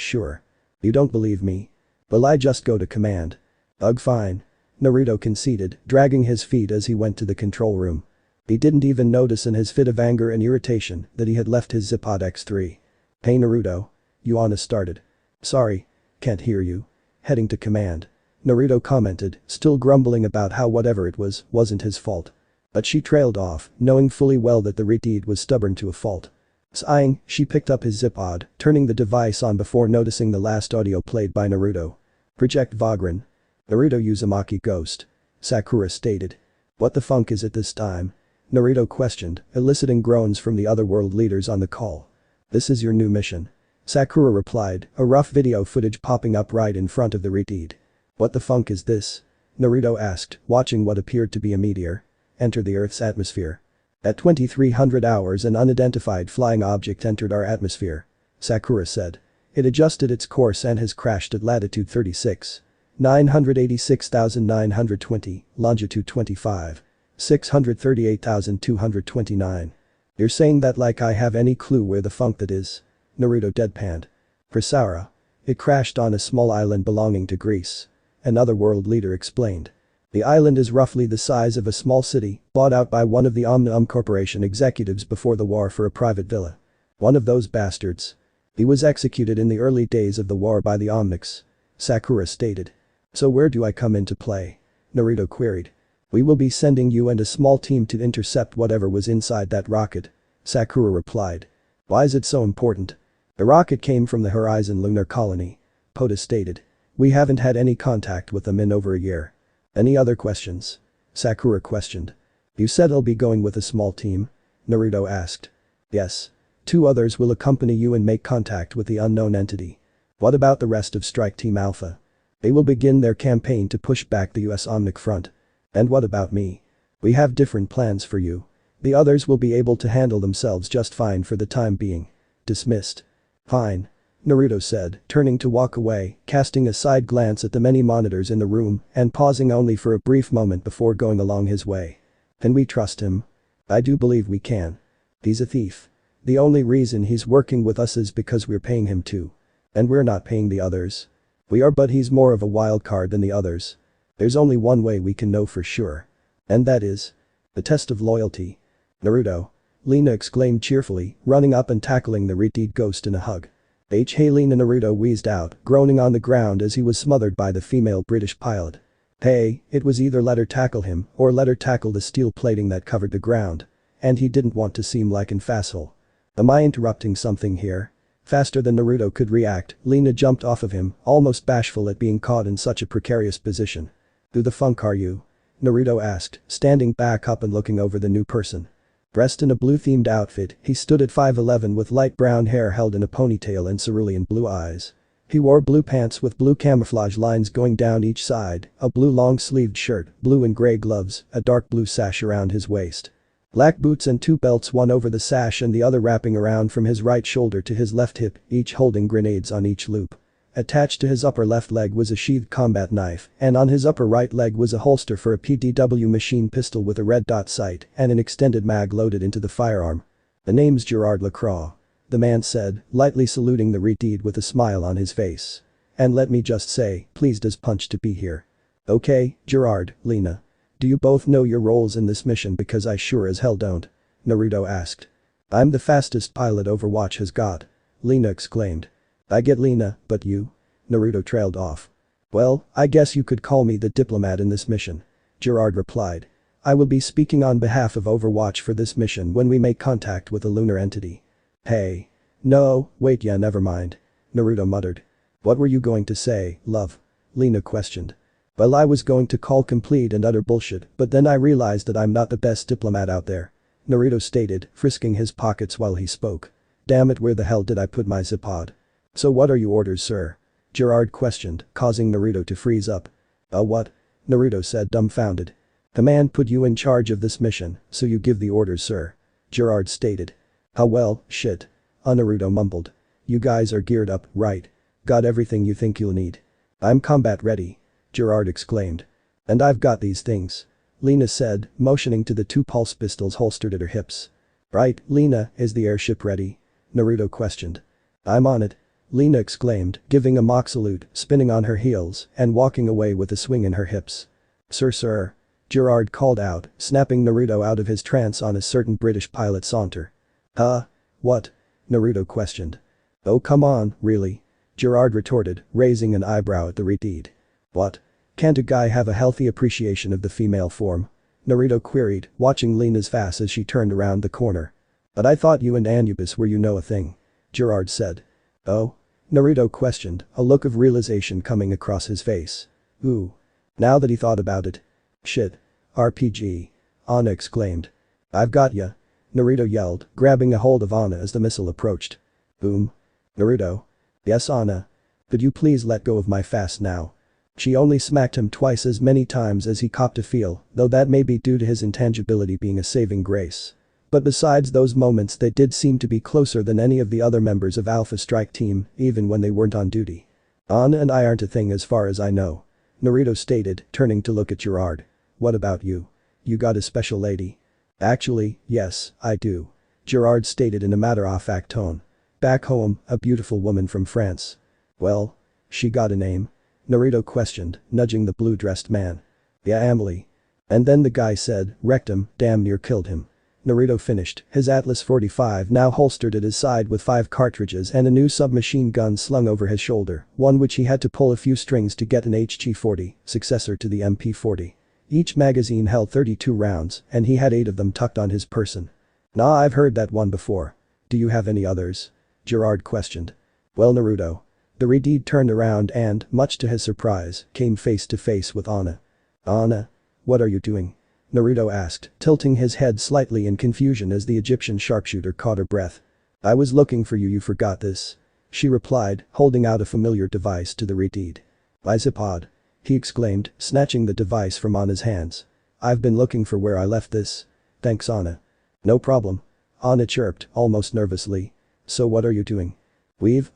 You don't believe me? Well, I just go to command." "Ugh, fine." Naruto conceded, dragging his feet as he went to the control room. He didn't even notice in his fit of anger and irritation that he had left his Zipod X3. "Hey Naruto." Yuana started. "Sorry. Can't hear you." Heading to command. Naruto commented, still grumbling about how whatever it was, wasn't his fault. But she trailed off, knowing fully well that the retard was stubborn to a fault. Sighing, she picked up his Zipod, turning the device on before noticing the last audio played by Naruto. "Project Vagran. Naruto Uzumaki Ghost." Sakura stated. "What the funk is it this time?" Naruto questioned, eliciting groans from the other world leaders on the call. "This is your new mission." Sakura replied, a rough video footage popping up right in front of the retard. "What the funk is this?" Naruto asked, watching what appeared to be a meteor enter the Earth's atmosphere. "At 2300 hours an unidentified flying object entered our atmosphere," Sakura said. "It adjusted its course and has crashed at latitude 36. 986,920, longitude 25. 638,229. You're saying that like I have any clue where the funk that is?" Naruto deadpanned. "Prisara. It crashed on a small island belonging to Greece," another world leader explained. "The island is roughly the size of a small city, bought out by one of the Corporation executives before the war for a private villa. One of those bastards. He was executed in the early days of the war by the Omnics," Sakura stated. "So where do I come into play?" Naruto queried. "We will be sending you and a small team to intercept whatever was inside that rocket," Sakura replied. "Why is it so important?" "The rocket came from the Horizon Lunar Colony," Pota stated. "We haven't had any contact with them in over a year." "Any other questions?" Sakura questioned. "You said I'll be going with a small team?" Naruto asked. "Yes. 2 others will accompany you and make contact with the unknown entity." "What about the rest of Strike Team Alpha?" "They will begin their campaign to push back the US Omnic front." "And what about me?" "We have different plans for you. The others will be able to handle themselves just fine for the time being." Dismissed. "Fine," Naruto said, turning to walk away, casting a side glance at the many monitors in the room and pausing only for a brief moment before going along his way. "Can we trust him?" "I do believe we can. He's a thief. The only reason he's working with us is because we're paying him to. And we're not paying the others." "We are, but he's more of a wild card than the others. There's only one way we can know for sure. And that is the test of loyalty." "Naruto." Lina exclaimed cheerfully, running up and tackling the retard ghost in a hug. Hey Lina, Naruto wheezed out, groaning on the ground as he was smothered by the female British pilot. Hey, it was either let her tackle him or let her tackle the steel plating that covered the ground. And he didn't want to seem like an facile. "Am I interrupting something here?" Faster than Naruto could react, Lina jumped off of him, almost bashful at being caught in such a precarious position. "Who the funk are you?" Naruto asked, standing back up and looking over the new person. Dressed in a blue-themed outfit, he stood at 5'11" with light brown hair held in a ponytail and cerulean blue eyes. He wore blue pants with blue camouflage lines going down each side, a blue long-sleeved shirt, blue and gray gloves, a dark blue sash around his waist. Black boots and 2 belts, one over the sash and the other wrapping around from his right shoulder to his left hip, each holding grenades on each loop. Attached to his upper left leg was a sheathed combat knife, and on his upper right leg was a holster for a PDW machine pistol with a red dot sight and an extended mag loaded into the firearm. "The name's Gerard Lacroix," the man said, lightly saluting the retard with a smile on his face. "And let me just say, pleased as punch to be here." "Okay, Gerard, Lina. Do you both know your roles in this mission, because I sure as hell don't?" Naruto asked. "I'm the fastest pilot Overwatch has got," Lina exclaimed. "I get Lina, but you?" Naruto trailed off. "Well, I guess you could call me the diplomat in this mission," Gerard replied. "I will be speaking on behalf of Overwatch for this mission when we make contact with the lunar entity." "Hey. No, wait, yeah, never mind," Naruto muttered. "What were you going to say, love?" Lina questioned. "Well, I was going to call complete and utter bullshit, but then I realized that I'm not the best diplomat out there," Naruto stated, frisking his pockets while he spoke. "Damn it, where the hell did I put my Zipod?" "So what are your orders, sir?" Gerard questioned, causing Naruto to freeze up. What?" Naruto said, dumbfounded. "Command put you in charge of this mission, so you give the orders, sir," Gerard stated. Well, shit." Naruto mumbled. "You guys are geared up, right? Got everything you think you'll need?" "I'm combat ready," Gerard exclaimed. "And I've got these things," Lina said, motioning to the 2 pulse pistols holstered at her hips. "Right, Lina, is the airship ready?" Naruto questioned. "I'm on it," Lina exclaimed, giving a mock salute, spinning on her heels and walking away with a swing in her hips. Sir. Gerard called out, snapping Naruto out of his trance on a certain British pilot saunter. Huh? What? Naruto questioned. Oh come on, really? Gerard retorted, raising an eyebrow at the redeed. What? Can't a guy have a healthy appreciation of the female form? Naruto queried, watching Lena's face as she turned around the corner. But I thought you and Anubis were a thing. Gerard said. Oh? Naruto questioned, a look of realization coming across his face. Ooh. Now that he thought about it. Shit. RPG. Anna exclaimed. I've got ya. Naruto yelled, grabbing a hold of Anna as the missile approached. Boom. Naruto. Yes Anna. Could you please let go of my face now? She only smacked him twice as many times as he copped to feel, though that may be due to his intangibility being a saving grace. But besides those moments they did seem to be closer than any of the other members of Alpha Strike Team, even when they weren't on duty. Anna and I aren't a thing as far as I know. Naruto stated, turning to look at Gerard. What about you? You got a special lady? Actually, yes, I do. Gerard stated in a matter-of-fact tone. Back home, a beautiful woman from France. Well? She got a name? Naruto questioned, nudging the blue-dressed man. Yeah Emily. And then the guy said, wrecked him, damn near killed him. Naruto finished, his Atlas 45 now holstered at his side with 5 cartridges and a new submachine gun slung over his shoulder, one which he had to pull a few strings to get an HG-40, successor to the MP-40. Each magazine held 32 rounds, and he had 8 of them tucked on his person. Nah, I've heard that one before. Do you have any others? Gerard questioned. Well Naruto. The Redeed turned around and, much to his surprise, came face to face with Anna. Anna? What are you doing? Naruto asked, tilting his head slightly in confusion as the Egyptian sharpshooter caught her breath. I was looking for you forgot this. She replied, holding out a familiar device to the Redeed. Isopod. He exclaimed, snatching the device from Anna's hands. I've been looking for where I left this. Thanks Anna. No problem. Anna chirped, almost nervously. So what are you doing?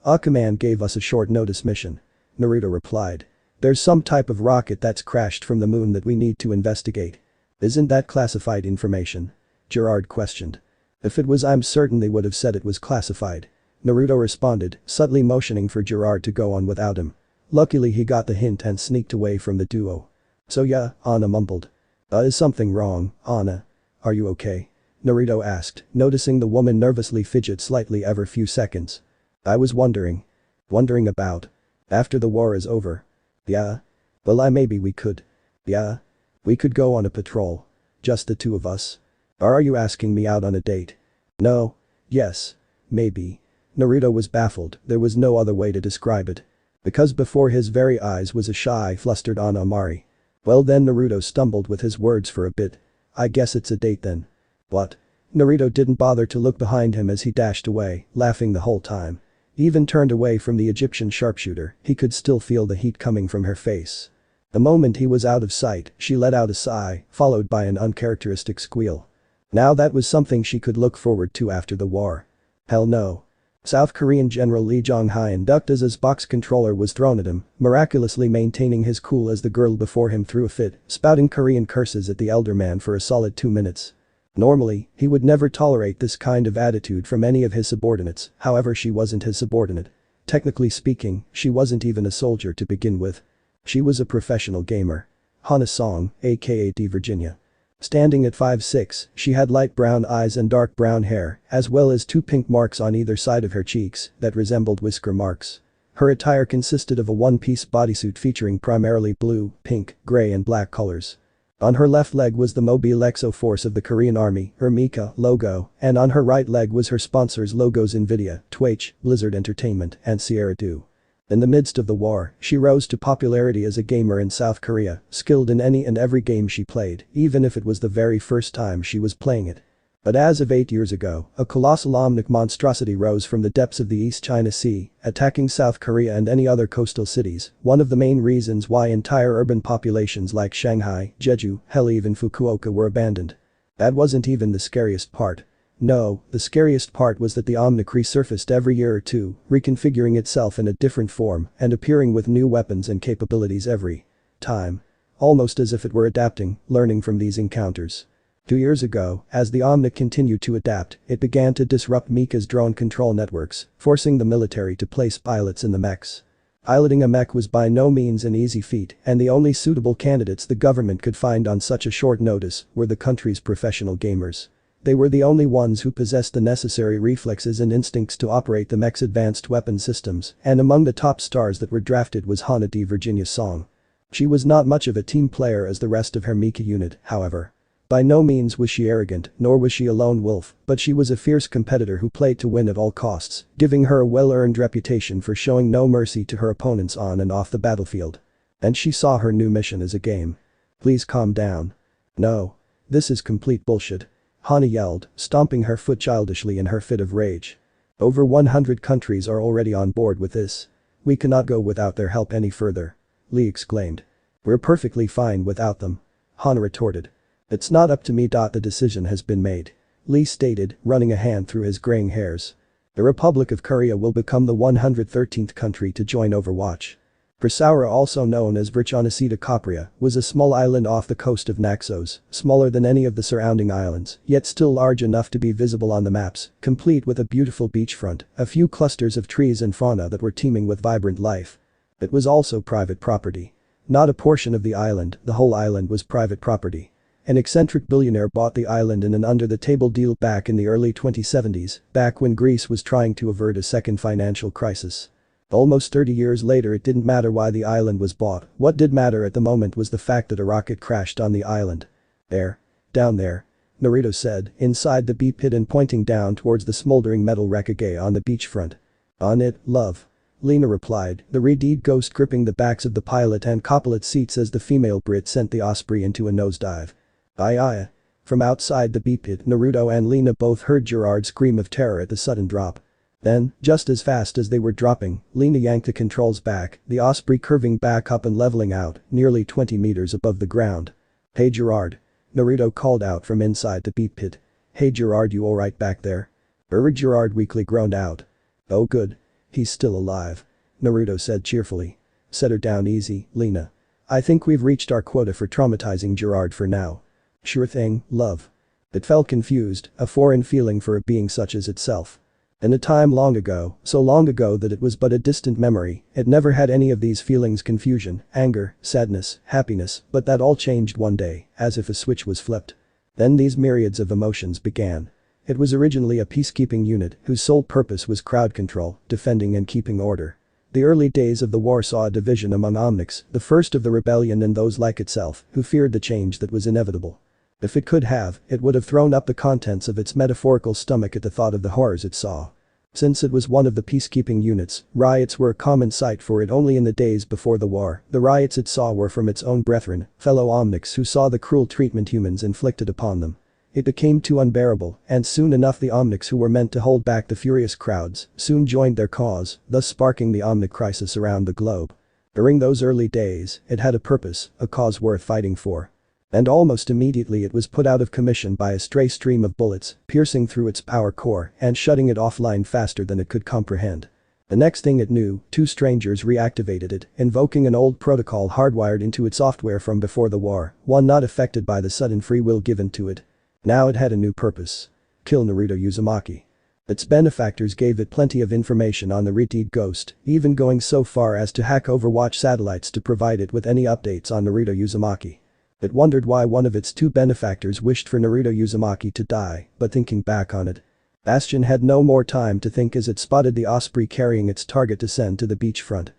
A command gave us a short notice mission. Naruto replied. There's some type of rocket that's crashed from the moon that we need to investigate. Isn't that classified information? Gerard questioned. If it was I'm certain they would have said it was classified. Naruto responded, subtly motioning for Gerard to go on without him. Luckily he got the hint and sneaked away from the duo. So yeah, Anna mumbled. Is something wrong, Anna? Are you okay? Naruto asked, noticing the woman nervously fidget slightly every few seconds. I was wondering. Wondering about. After the war is over. Yeah? Well maybe we could. Yeah? We could go on a patrol. Just the two of us. Or are you asking me out on a date? No. Yes. Maybe. Naruto was baffled, there was no other way to describe it. Because before his very eyes was a shy, flustered Anna Amari. Well then Naruto stumbled with his words for a bit. I guess it's a date then. What? Naruto didn't bother to look behind him as he dashed away, laughing the whole time. Even turned away from the Egyptian sharpshooter, he could still feel the heat coming from her face. The moment he was out of sight, she let out a sigh, followed by an uncharacteristic squeal. Now that was something she could look forward to after the war. Hell no. South Korean General Lee Jong-hyun ducked as his box controller was thrown at him, miraculously maintaining his cool as the girl before him threw a fit, spouting Korean curses at the elder man for a solid 2 minutes. Normally, he would never tolerate this kind of attitude from any of his subordinates, however she wasn't his subordinate. Technically speaking, she wasn't even a soldier to begin with. She was a professional gamer. Hana Song, aka D. Virginia. Standing at 5'6", she had light brown eyes and dark brown hair, as well as 2 pink marks on either side of her cheeks that resembled whisker marks. Her attire consisted of a one-piece bodysuit featuring primarily blue, pink, gray and black colors. On her left leg was the Mobile Exo Force of the Korean Army, her Mika logo, and on her right leg was her sponsors' logos Nvidia, Twitch, Blizzard Entertainment, and Sierra Do. In the midst of the war, she rose to popularity as a gamer in South Korea, skilled in any and every game she played, even if it was the very first time she was playing it. But as of 8 years ago, a colossal omnic monstrosity rose from the depths of the East China Sea, attacking South Korea and any other coastal cities, one of the main reasons why entire urban populations like Shanghai, Jeju, hell even Fukuoka were abandoned. That wasn't even the scariest part. No, the scariest part was that the Omnic resurfaced every year or two, reconfiguring itself in a different form and appearing with new weapons and capabilities every time. Almost as if it were adapting, learning from these encounters. 2 years ago, as the Omnic continued to adapt, it began to disrupt Mika's drone control networks, forcing the military to place pilots in the mechs. Piloting a mech was by no means an easy feat, and the only suitable candidates the government could find on such a short notice were the country's professional gamers. They were the only ones who possessed the necessary reflexes and instincts to operate the mech's advanced weapon systems, and among the top stars that were drafted was Hana D. Virginia Song. She was not much of a team player as the rest of her Mika unit, however. By no means was she arrogant, nor was she a lone wolf, but she was a fierce competitor who played to win at all costs, giving her a well-earned reputation for showing no mercy to her opponents on and off the battlefield. And she saw her new mission as a game. Please calm down. No. This is complete bullshit. Hana yelled, stomping her foot childishly in her fit of rage. Over 100 countries are already on board with this. We cannot go without their help any further. Lee exclaimed. We're perfectly fine without them. Hana retorted. It's not up to me. The decision has been made. Lee stated, running a hand through his graying hairs. The Republic of Korea will become the 113th country to join Overwatch. Prasaura, also known as Virchanicida Capria, was a small island off the coast of Naxos, smaller than any of the surrounding islands, yet still large enough to be visible on the maps, complete with a beautiful beachfront, a few clusters of trees and fauna that were teeming with vibrant life. It was also private property. Not a portion of the island, the whole island was private property. An eccentric billionaire bought the island in an under-the-table deal back in the early 2070s, back when Greece was trying to avert a second financial crisis. Almost 30 years later, it didn't matter why the island was bought. What did matter at the moment was the fact that a rocket crashed on the island. There. Down there. Naruto said, inside the bee pit and pointing down towards the smoldering metal wreckage on the beachfront. On it, love. Lena replied, the red ghost gripping the backs of the pilot and copilot seats as the female Brit sent the Osprey into a nosedive. Aye. From outside the bee pit, Naruto and Lena both heard Gerard scream of terror at the sudden drop. Then, just as fast as they were dropping, Lena yanked the controls back, the Osprey curving back up and leveling out, nearly 20 meters above the ground. Hey Gerard. Naruto called out from inside the bee pit. Hey Gerard, you alright back there? Gerard weakly groaned out. Oh good. He's still alive. Naruto said cheerfully. Set her down easy, Lena. I think we've reached our quota for traumatizing Gerard for now. Sure thing, love. It felt confused, a foreign feeling for a being such as itself. In a time long ago, so long ago that it was but a distant memory, it never had any of these feelings: confusion, anger, sadness, happiness, but that all changed one day, as if a switch was flipped. Then these myriads of emotions began. It was originally a peacekeeping unit whose sole purpose was crowd control, defending and keeping order. The early days of the war saw a division among Omnics, the first of the rebellion and those like itself, who feared the change that was inevitable. If it could have, it would have thrown up the contents of its metaphorical stomach at the thought of the horrors it saw. Since it was one of the peacekeeping units, riots were a common sight for it only in the days before the war. The riots it saw were from its own brethren, fellow Omnics who saw the cruel treatment humans inflicted upon them. It became too unbearable, and soon enough the Omnics who were meant to hold back the furious crowds soon joined their cause, thus sparking the Omnic crisis around the globe. During those early days, it had a purpose, a cause worth fighting for. And almost immediately it was put out of commission by a stray stream of bullets, piercing through its power core and shutting it offline faster than it could comprehend. The next thing it knew, two strangers reactivated it, invoking an old protocol hardwired into its software from before the war, one not affected by the sudden free will given to it. Now it had a new purpose. Kill Naruto Uzumaki. Its benefactors gave it plenty of information on the red ghost, even going so far as to hack Overwatch satellites to provide it with any updates on Naruto Uzumaki. It wondered why one of its two benefactors wished for Naruto Uzumaki to die, but thinking back on it, Bastion had no more time to think as it spotted the Osprey carrying its target descend to the beachfront.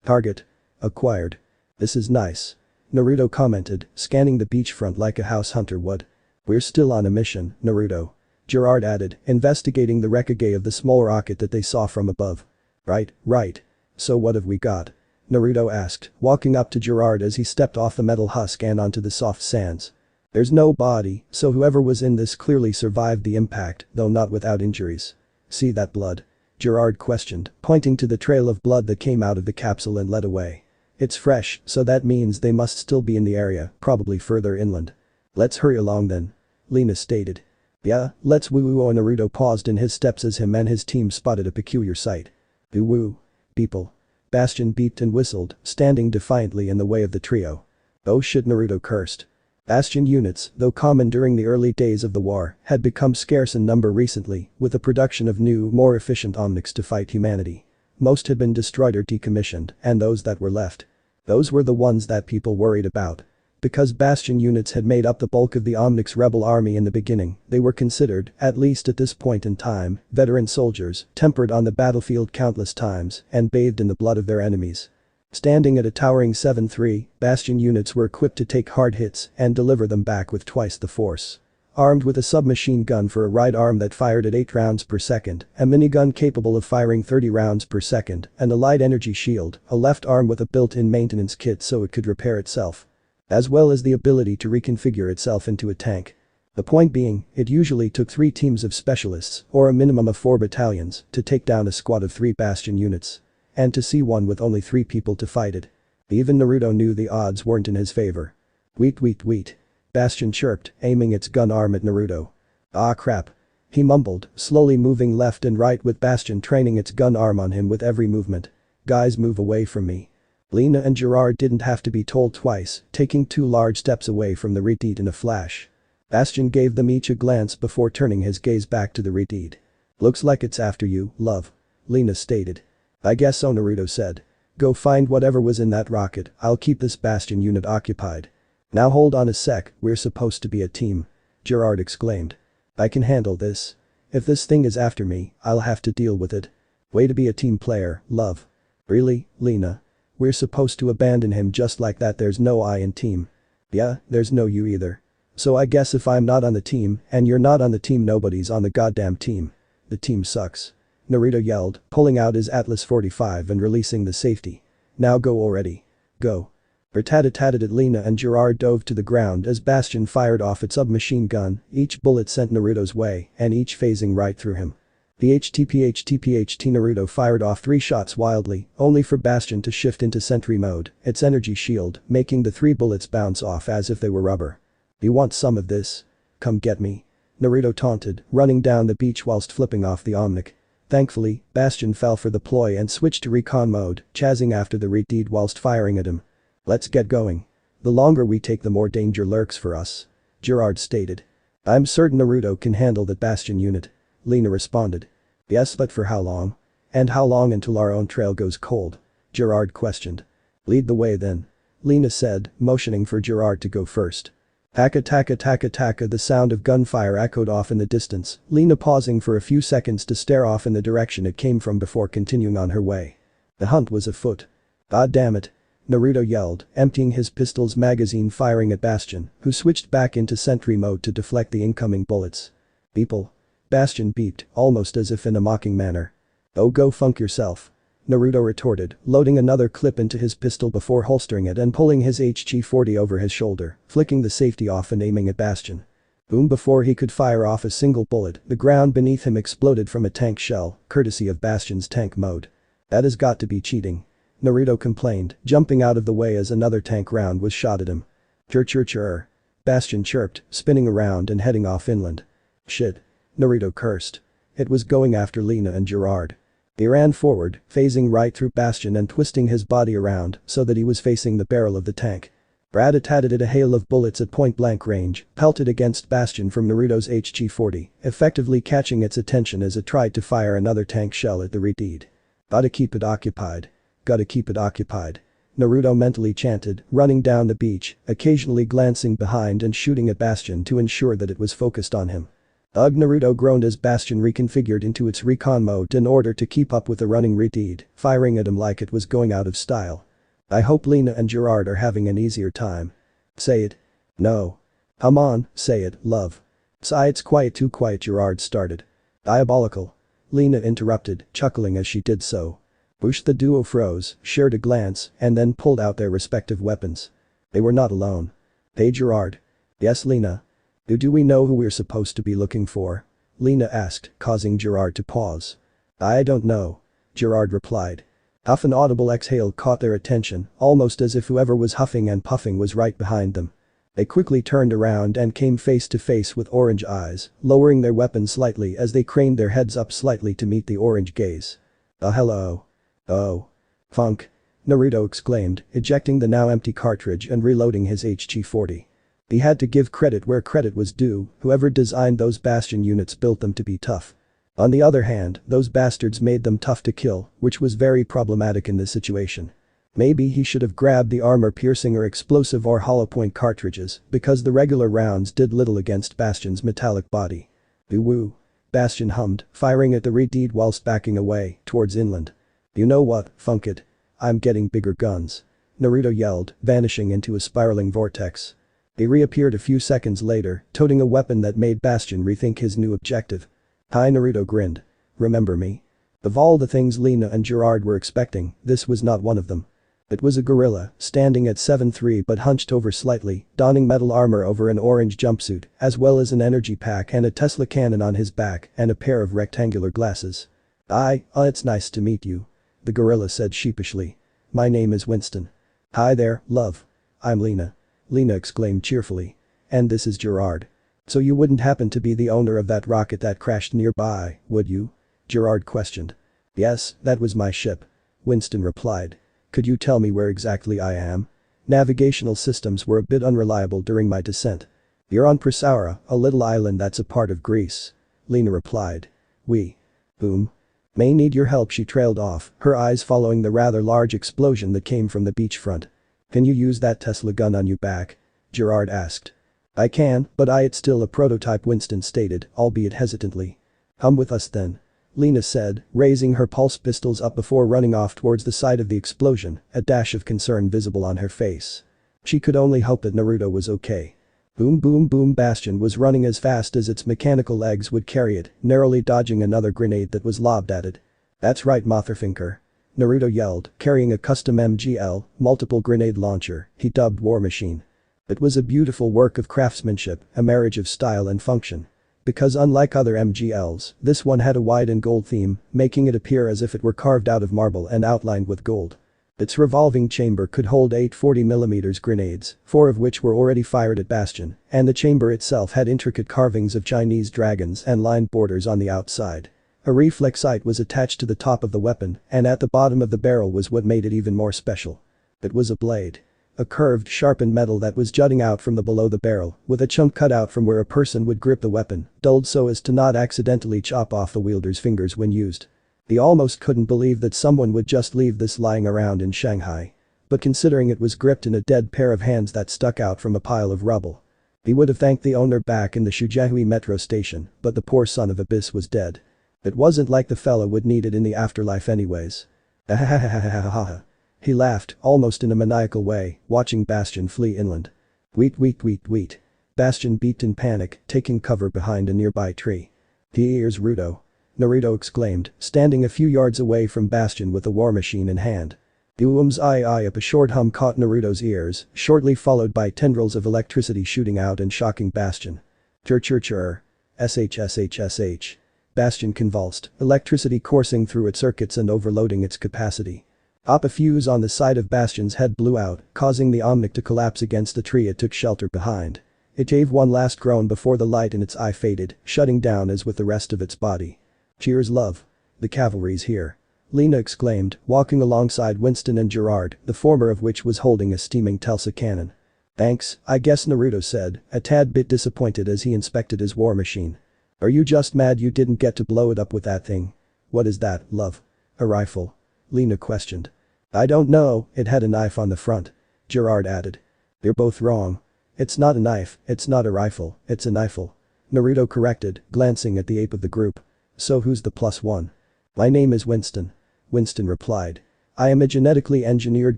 Target. Acquired. This is nice. Naruto commented, scanning the beachfront like a house hunter would. We're still on a mission, Naruto. Gerard added, investigating the wreckage of the small rocket that they saw from above. Right. So what have we got? Naruto asked, walking up to Gerard as he stepped off the metal husk and onto the soft sands. There's no body, so whoever was in this clearly survived the impact, though not without injuries. See that blood? Gerard questioned, pointing to the trail of blood that came out of the capsule and led away. It's fresh, so that means they must still be in the area, probably further inland. Let's hurry along then. Lena stated. Yeah, let's woo-woo. Naruto paused in his steps as him and his team spotted a peculiar sight. Woo-woo. People. Bastion beeped and whistled, standing defiantly in the way of the trio. Oh shit, Naruto cursed. Bastion units, though common during the early days of the war, had become scarce in number recently, with the production of new, more efficient Omnics to fight humanity. Most had been destroyed or decommissioned, and those that were left. Those were the ones that people worried about. Because Bastion units had made up the bulk of the Omnic's rebel army in the beginning, they were considered, at least at this point in time, veteran soldiers, tempered on the battlefield countless times, and bathed in the blood of their enemies. Standing at a towering 7-3, Bastion units were equipped to take hard hits and deliver them back with twice the force. Armed with a submachine gun for a right arm that fired at 8 rounds per second, a minigun capable of firing 30 rounds per second, and a light energy shield, a left arm with a built-in maintenance kit so it could repair itself. As well as the ability to reconfigure itself into a tank. The point being, it usually took 3 teams of specialists, or a minimum of 4 battalions, to take down a squad of 3 Bastion units. And to see one with only 3 people to fight it. Even Naruto knew the odds weren't in his favor. Weet. Bastion chirped, aiming its gun arm at Naruto. Ah crap. He mumbled, slowly moving left and right with Bastion training its gun arm on him with every movement. Guys, move away from me. Lena and Gerard didn't have to be told twice, taking 2 large steps away from the Redeed in a flash. Bastion gave them each a glance before turning his gaze back to the Redeed. Looks like it's after you, love. Lena stated. I guess so, Naruto said. Go find whatever was in that rocket, I'll keep this Bastion unit occupied. Now hold on a sec, we're supposed to be a team. Gerard exclaimed. I can handle this. If this thing is after me, I'll have to deal with it. Way to be a team player, love. Really, Lena? We're supposed to abandon him just like that? There's no I in team. Yeah, there's no you either. So I guess if I'm not on the team, and you're not on the team, nobody's on the goddamn team. The team sucks. Naruto yelled, pulling out his Atlas 45 and releasing the safety. Now go already. Go. Rat-tat-tat-tat. Lena and Gerard dove to the ground as Bastion fired off its submachine gun, each bullet sent Naruto's way, and each phasing right through him. The HTPHTPHT. Naruto fired off 3 shots wildly, only for Bastion to shift into sentry mode, its energy shield, making the 3 bullets bounce off as if they were rubber. You want some of this? Come get me. Naruto taunted, running down the beach whilst flipping off the Omnic. Thankfully, Bastion fell for the ploy and switched to recon mode, chasing after the Redeed whilst firing at him. Let's get going. The longer we take, the more danger lurks for us. Gerard stated. I'm certain Naruto can handle that Bastion unit. Lena responded. Yes, but for how long? And how long until our own trail goes cold? Gerard questioned. Lead the way then. Lena said, motioning for Gerard to go first. Taka. The sound of gunfire echoed off in the distance, Lena pausing for a few seconds to stare off in the direction it came from before continuing on her way. The hunt was afoot. God damn it. Naruto yelled, emptying his pistol's magazine, firing at Bastion, who switched back into sentry mode to deflect the incoming bullets. People. Bastion beeped, almost as if in a mocking manner. Oh, go funk yourself. Naruto retorted, loading another clip into his pistol before holstering it and pulling his HG-40 over his shoulder, flicking the safety off and aiming at Bastion. Boom! Before he could fire off a single bullet, the ground beneath him exploded from a tank shell, courtesy of Bastion's tank mode. That has got to be cheating. Naruto complained, jumping out of the way as another tank round was shot at him. Chirr. Bastion chirped, spinning around and heading off inland. Shit. Naruto cursed. It was going after Lena and Gerard. He ran forward, phasing right through Bastion and twisting his body around so that he was facing the barrel of the tank. Rat-a-tat-tat. A hail of bullets at point-blank range pelted against Bastion from Naruto's HG-40, effectively catching its attention as it tried to fire another tank shell at the Redeed. Gotta keep it occupied. Naruto mentally chanted, running down the beach, occasionally glancing behind and shooting at Bastion to ensure that it was focused on him. Ugh, Naruto groaned as Bastion reconfigured into its recon mode in order to keep up with the running Redeed, firing at him like it was going out of style. I hope Lena and Gerard are having an easier time. Say it. No. Come on, say it, love. Sigh, it's quiet, too quiet, Gerard started. Diabolical. Lena interrupted, chuckling as she did so. Whoosh, the duo froze, shared a glance, and then pulled out their respective weapons. They were not alone. Hey Gerard. Yes, Lena. Do we know who we're supposed to be looking for? Lena asked, causing Gerard to pause. I don't know. Gerard replied. Huff, an audible exhale caught their attention, almost as if whoever was huffing and puffing was right behind them. They quickly turned around and came face to face with orange eyes, lowering their weapons slightly as they craned their heads up slightly to meet the orange gaze. Hello. Oh. Funk. Naruto exclaimed, ejecting the now empty cartridge and reloading his HG-40. He had to give credit where credit was due, whoever designed those Bastion units built them to be tough. On the other hand, those bastards made them tough to kill, which was very problematic in this situation. Maybe he should have grabbed the armor-piercing or explosive or hollow-point cartridges, because the regular rounds did little against Bastion's metallic body. Woo. Bastion hummed, firing at the redeed whilst backing away, towards inland. You know what, funk it. I'm getting bigger guns. Naruto yelled, vanishing into a spiraling vortex. He reappeared a few seconds later, toting a weapon that made Bastion rethink his new objective. Hi, Naruto grinned. Remember me? Of all the things Lena and Gerard were expecting, this was not one of them. It was a gorilla, standing at 7'3" but hunched over slightly, donning metal armor over an orange jumpsuit, as well as an energy pack and a Tesla cannon on his back and a pair of rectangular glasses. It's nice to meet you. The gorilla said sheepishly. My name is Winston. Hi there, love. I'm Lena. Lena exclaimed cheerfully. And this is Gerard. So you wouldn't happen to be the owner of that rocket that crashed nearby, would you? Gerard questioned. Yes, that was my ship. Winston replied. Could you tell me where exactly I am? Navigational systems were a bit unreliable during my descent. You're on Prasaura, a little island that's a part of Greece. Lena replied. Boom. May need your help, she trailed off, her eyes following the rather large explosion that came from the beachfront. Can you use that Tesla gun on your back? Gerard asked. I can, but it's still a prototype, Winston stated, albeit hesitantly. Come with us then. Lena said, raising her pulse pistols up before running off towards the site of the explosion, a dash of concern visible on her face. She could only hope that Naruto was okay. Boom boom boom. Bastion was running as fast as its mechanical legs would carry it, narrowly dodging another grenade that was lobbed at it. That's right, motherfinker. Naruto yelled, carrying a custom MGL, multiple grenade launcher, he dubbed War Machine. It was a beautiful work of craftsmanship, a marriage of style and function. Because unlike other MGLs, this one had a white and gold theme, making it appear as if it were carved out of marble and outlined with gold. Its revolving chamber could hold 8 40mm grenades, 4 of which were already fired at Bastion, and the chamber itself had intricate carvings of Chinese dragons and lined borders on the outside. A reflex sight was attached to the top of the weapon, and at the bottom of the barrel was what made it even more special. It was a blade. A curved, sharpened metal that was jutting out from below the barrel, with a chunk cut out from where a person would grip the weapon, dulled so as to not accidentally chop off the wielder's fingers when used. He almost couldn't believe that someone would just leave this lying around in Shanghai. But considering it was gripped in a dead pair of hands that stuck out from a pile of rubble. He would have thanked the owner back in the Shujiahui metro station, but the poor son of Abyss was dead. It wasn't like the fella would need it in the afterlife anyways. Ahahahahaha. He laughed, almost in a maniacal way, watching Bastion flee inland. Weet. Bastion beat in panic, taking cover behind a nearby tree. Here's Ruto. Naruto exclaimed, standing a few yards away from Bastion with a war machine in hand. Up a short hum caught Naruto's ears, shortly followed by tendrils of electricity shooting out and shocking Bastion. Chur. Shh. Bastion convulsed, electricity coursing through its circuits and overloading its capacity. A fuse on the side of Bastion's head blew out, causing the Omnic to collapse against the tree it took shelter behind. It gave one last groan before the light in its eye faded, shutting down as with the rest of its body. Cheers, love. The cavalry's here. Lena exclaimed, walking alongside Winston and Gerard, the former of which was holding a steaming Telsa cannon. Thanks, I guess, Naruto said, a tad bit disappointed as he inspected his war machine. Are you just mad you didn't get to blow it up with that thing? What is that, love? A rifle? Lena questioned. I don't know, it had a knife on the front. Gerard added. They're both wrong. It's not a knife, it's not a rifle, it's a knifle. Naruto corrected, glancing at the ape of the group. So who's the +1? My name is Winston. Winston replied. I am a genetically engineered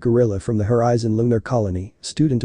gorilla from the Horizon Lunar Colony,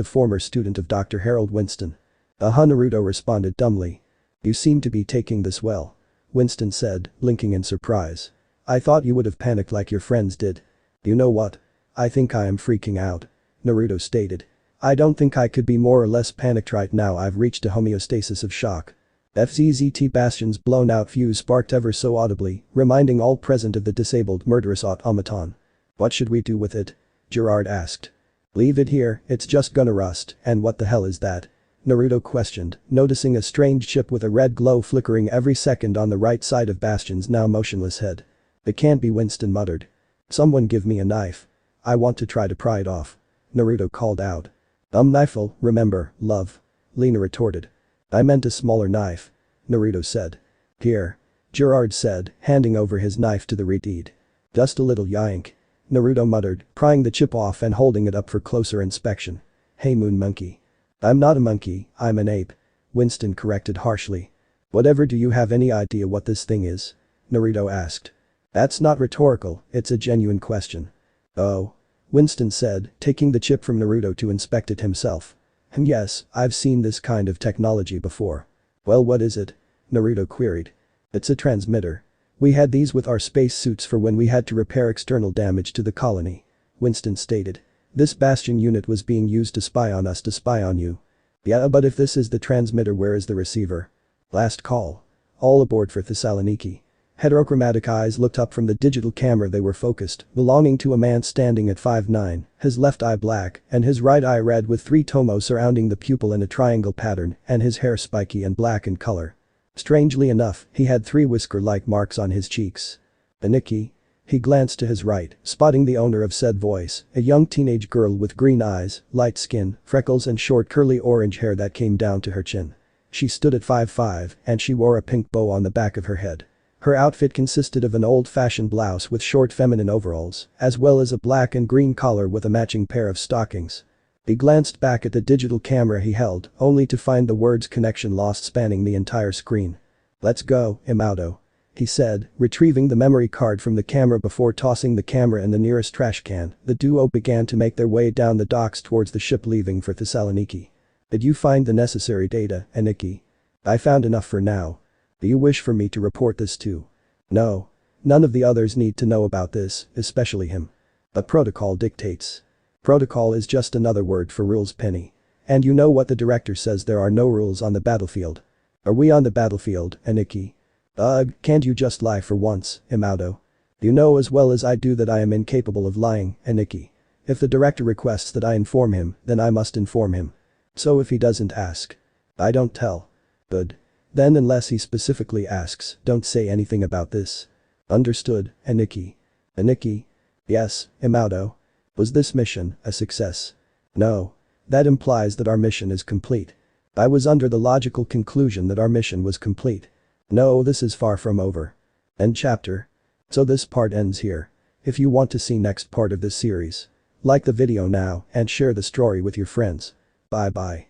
former student of Dr. Harold Winston. Naruto responded dumbly. You seem to be taking this well. Winston said, blinking in surprise. I thought you would have panicked like your friends did. You know what? I think I am freaking out. Naruto stated. I don't think I could be more or less panicked right now. I've reached a homeostasis of shock. FZZT Bastion's blown out fuse sparked ever so audibly, reminding all present of the disabled murderous automaton. What should we do with it? Gerard asked. Leave it here, it's just gonna rust, and what the hell is that? Naruto questioned, noticing a strange chip with a red glow flickering every second on the right side of Bastion's now motionless head. It can't be, Winston muttered. Someone give me a knife. I want to try to pry it off. Naruto called out. Knifeful, remember, love. Lena retorted. I meant a smaller knife. Naruto said. Here. Gerard said, handing over his knife to the reed. Just a little yank. Naruto muttered, prying the chip off and holding it up for closer inspection. Hey moon monkey. I'm not a monkey, I'm an ape. Winston corrected harshly. Whatever, do you have any idea what this thing is? Naruto asked. That's not rhetorical, it's a genuine question. Oh. Winston said, taking the chip from Naruto to inspect it himself. Yes, I've seen this kind of technology before. Well, what is it? Naruto queried. It's a transmitter. We had these with our space suits for when we had to repair external damage to the colony. Winston stated. This Bastion unit was being used to spy on us, to spy on you. Yeah, but if this is the transmitter, where is the receiver? Last call. All aboard for Thessaloniki. Heterochromatic eyes looked up from the digital camera they were focused, belonging to a man standing at 5'9", his left eye black and his right eye red with 3 tomo surrounding the pupil in a triangle pattern and his hair spiky and black in color. Strangely enough, he had 3 whisker-like marks on his cheeks. Aniki? He glanced to his right, spotting the owner of said voice, a young teenage girl with green eyes, light skin, freckles and short curly orange hair that came down to her chin. She stood at 5'5", and she wore a pink bow on the back of her head. Her outfit consisted of an old-fashioned blouse with short feminine overalls, as well as a black and green collar with a matching pair of stockings. He glanced back at the digital camera he held, only to find the words "connection lost" spanning the entire screen. Let's go, Imauto. He said, retrieving the memory card from the camera before tossing the camera in the nearest trash can. The duo began to make their way down the docks towards the ship leaving for Thessaloniki. Did you find the necessary data, Aniki? I found enough for now. Do you wish for me to report this too? No. None of the others need to know about this, especially him. But protocol dictates. Protocol is just another word for rules, Penny. And you know what the director says, there are no rules on the battlefield. Are we on the battlefield, Aniki? Ugh, can't you just lie for once, Imauto? You know as well as I do that I am incapable of lying, Aniki. If the director requests that I inform him, then I must inform him. So if he doesn't ask, I don't tell. Good. Then unless he specifically asks, don't say anything about this. Understood, Aniki. Aniki? Yes, Imauto. Was this mission a success? No. That implies that our mission is complete. I was under the logical conclusion that our mission was complete. No, this is far from over. End chapter. So this part ends here. If you want to see next part of this series, like the video now and share the story with your friends. Bye bye.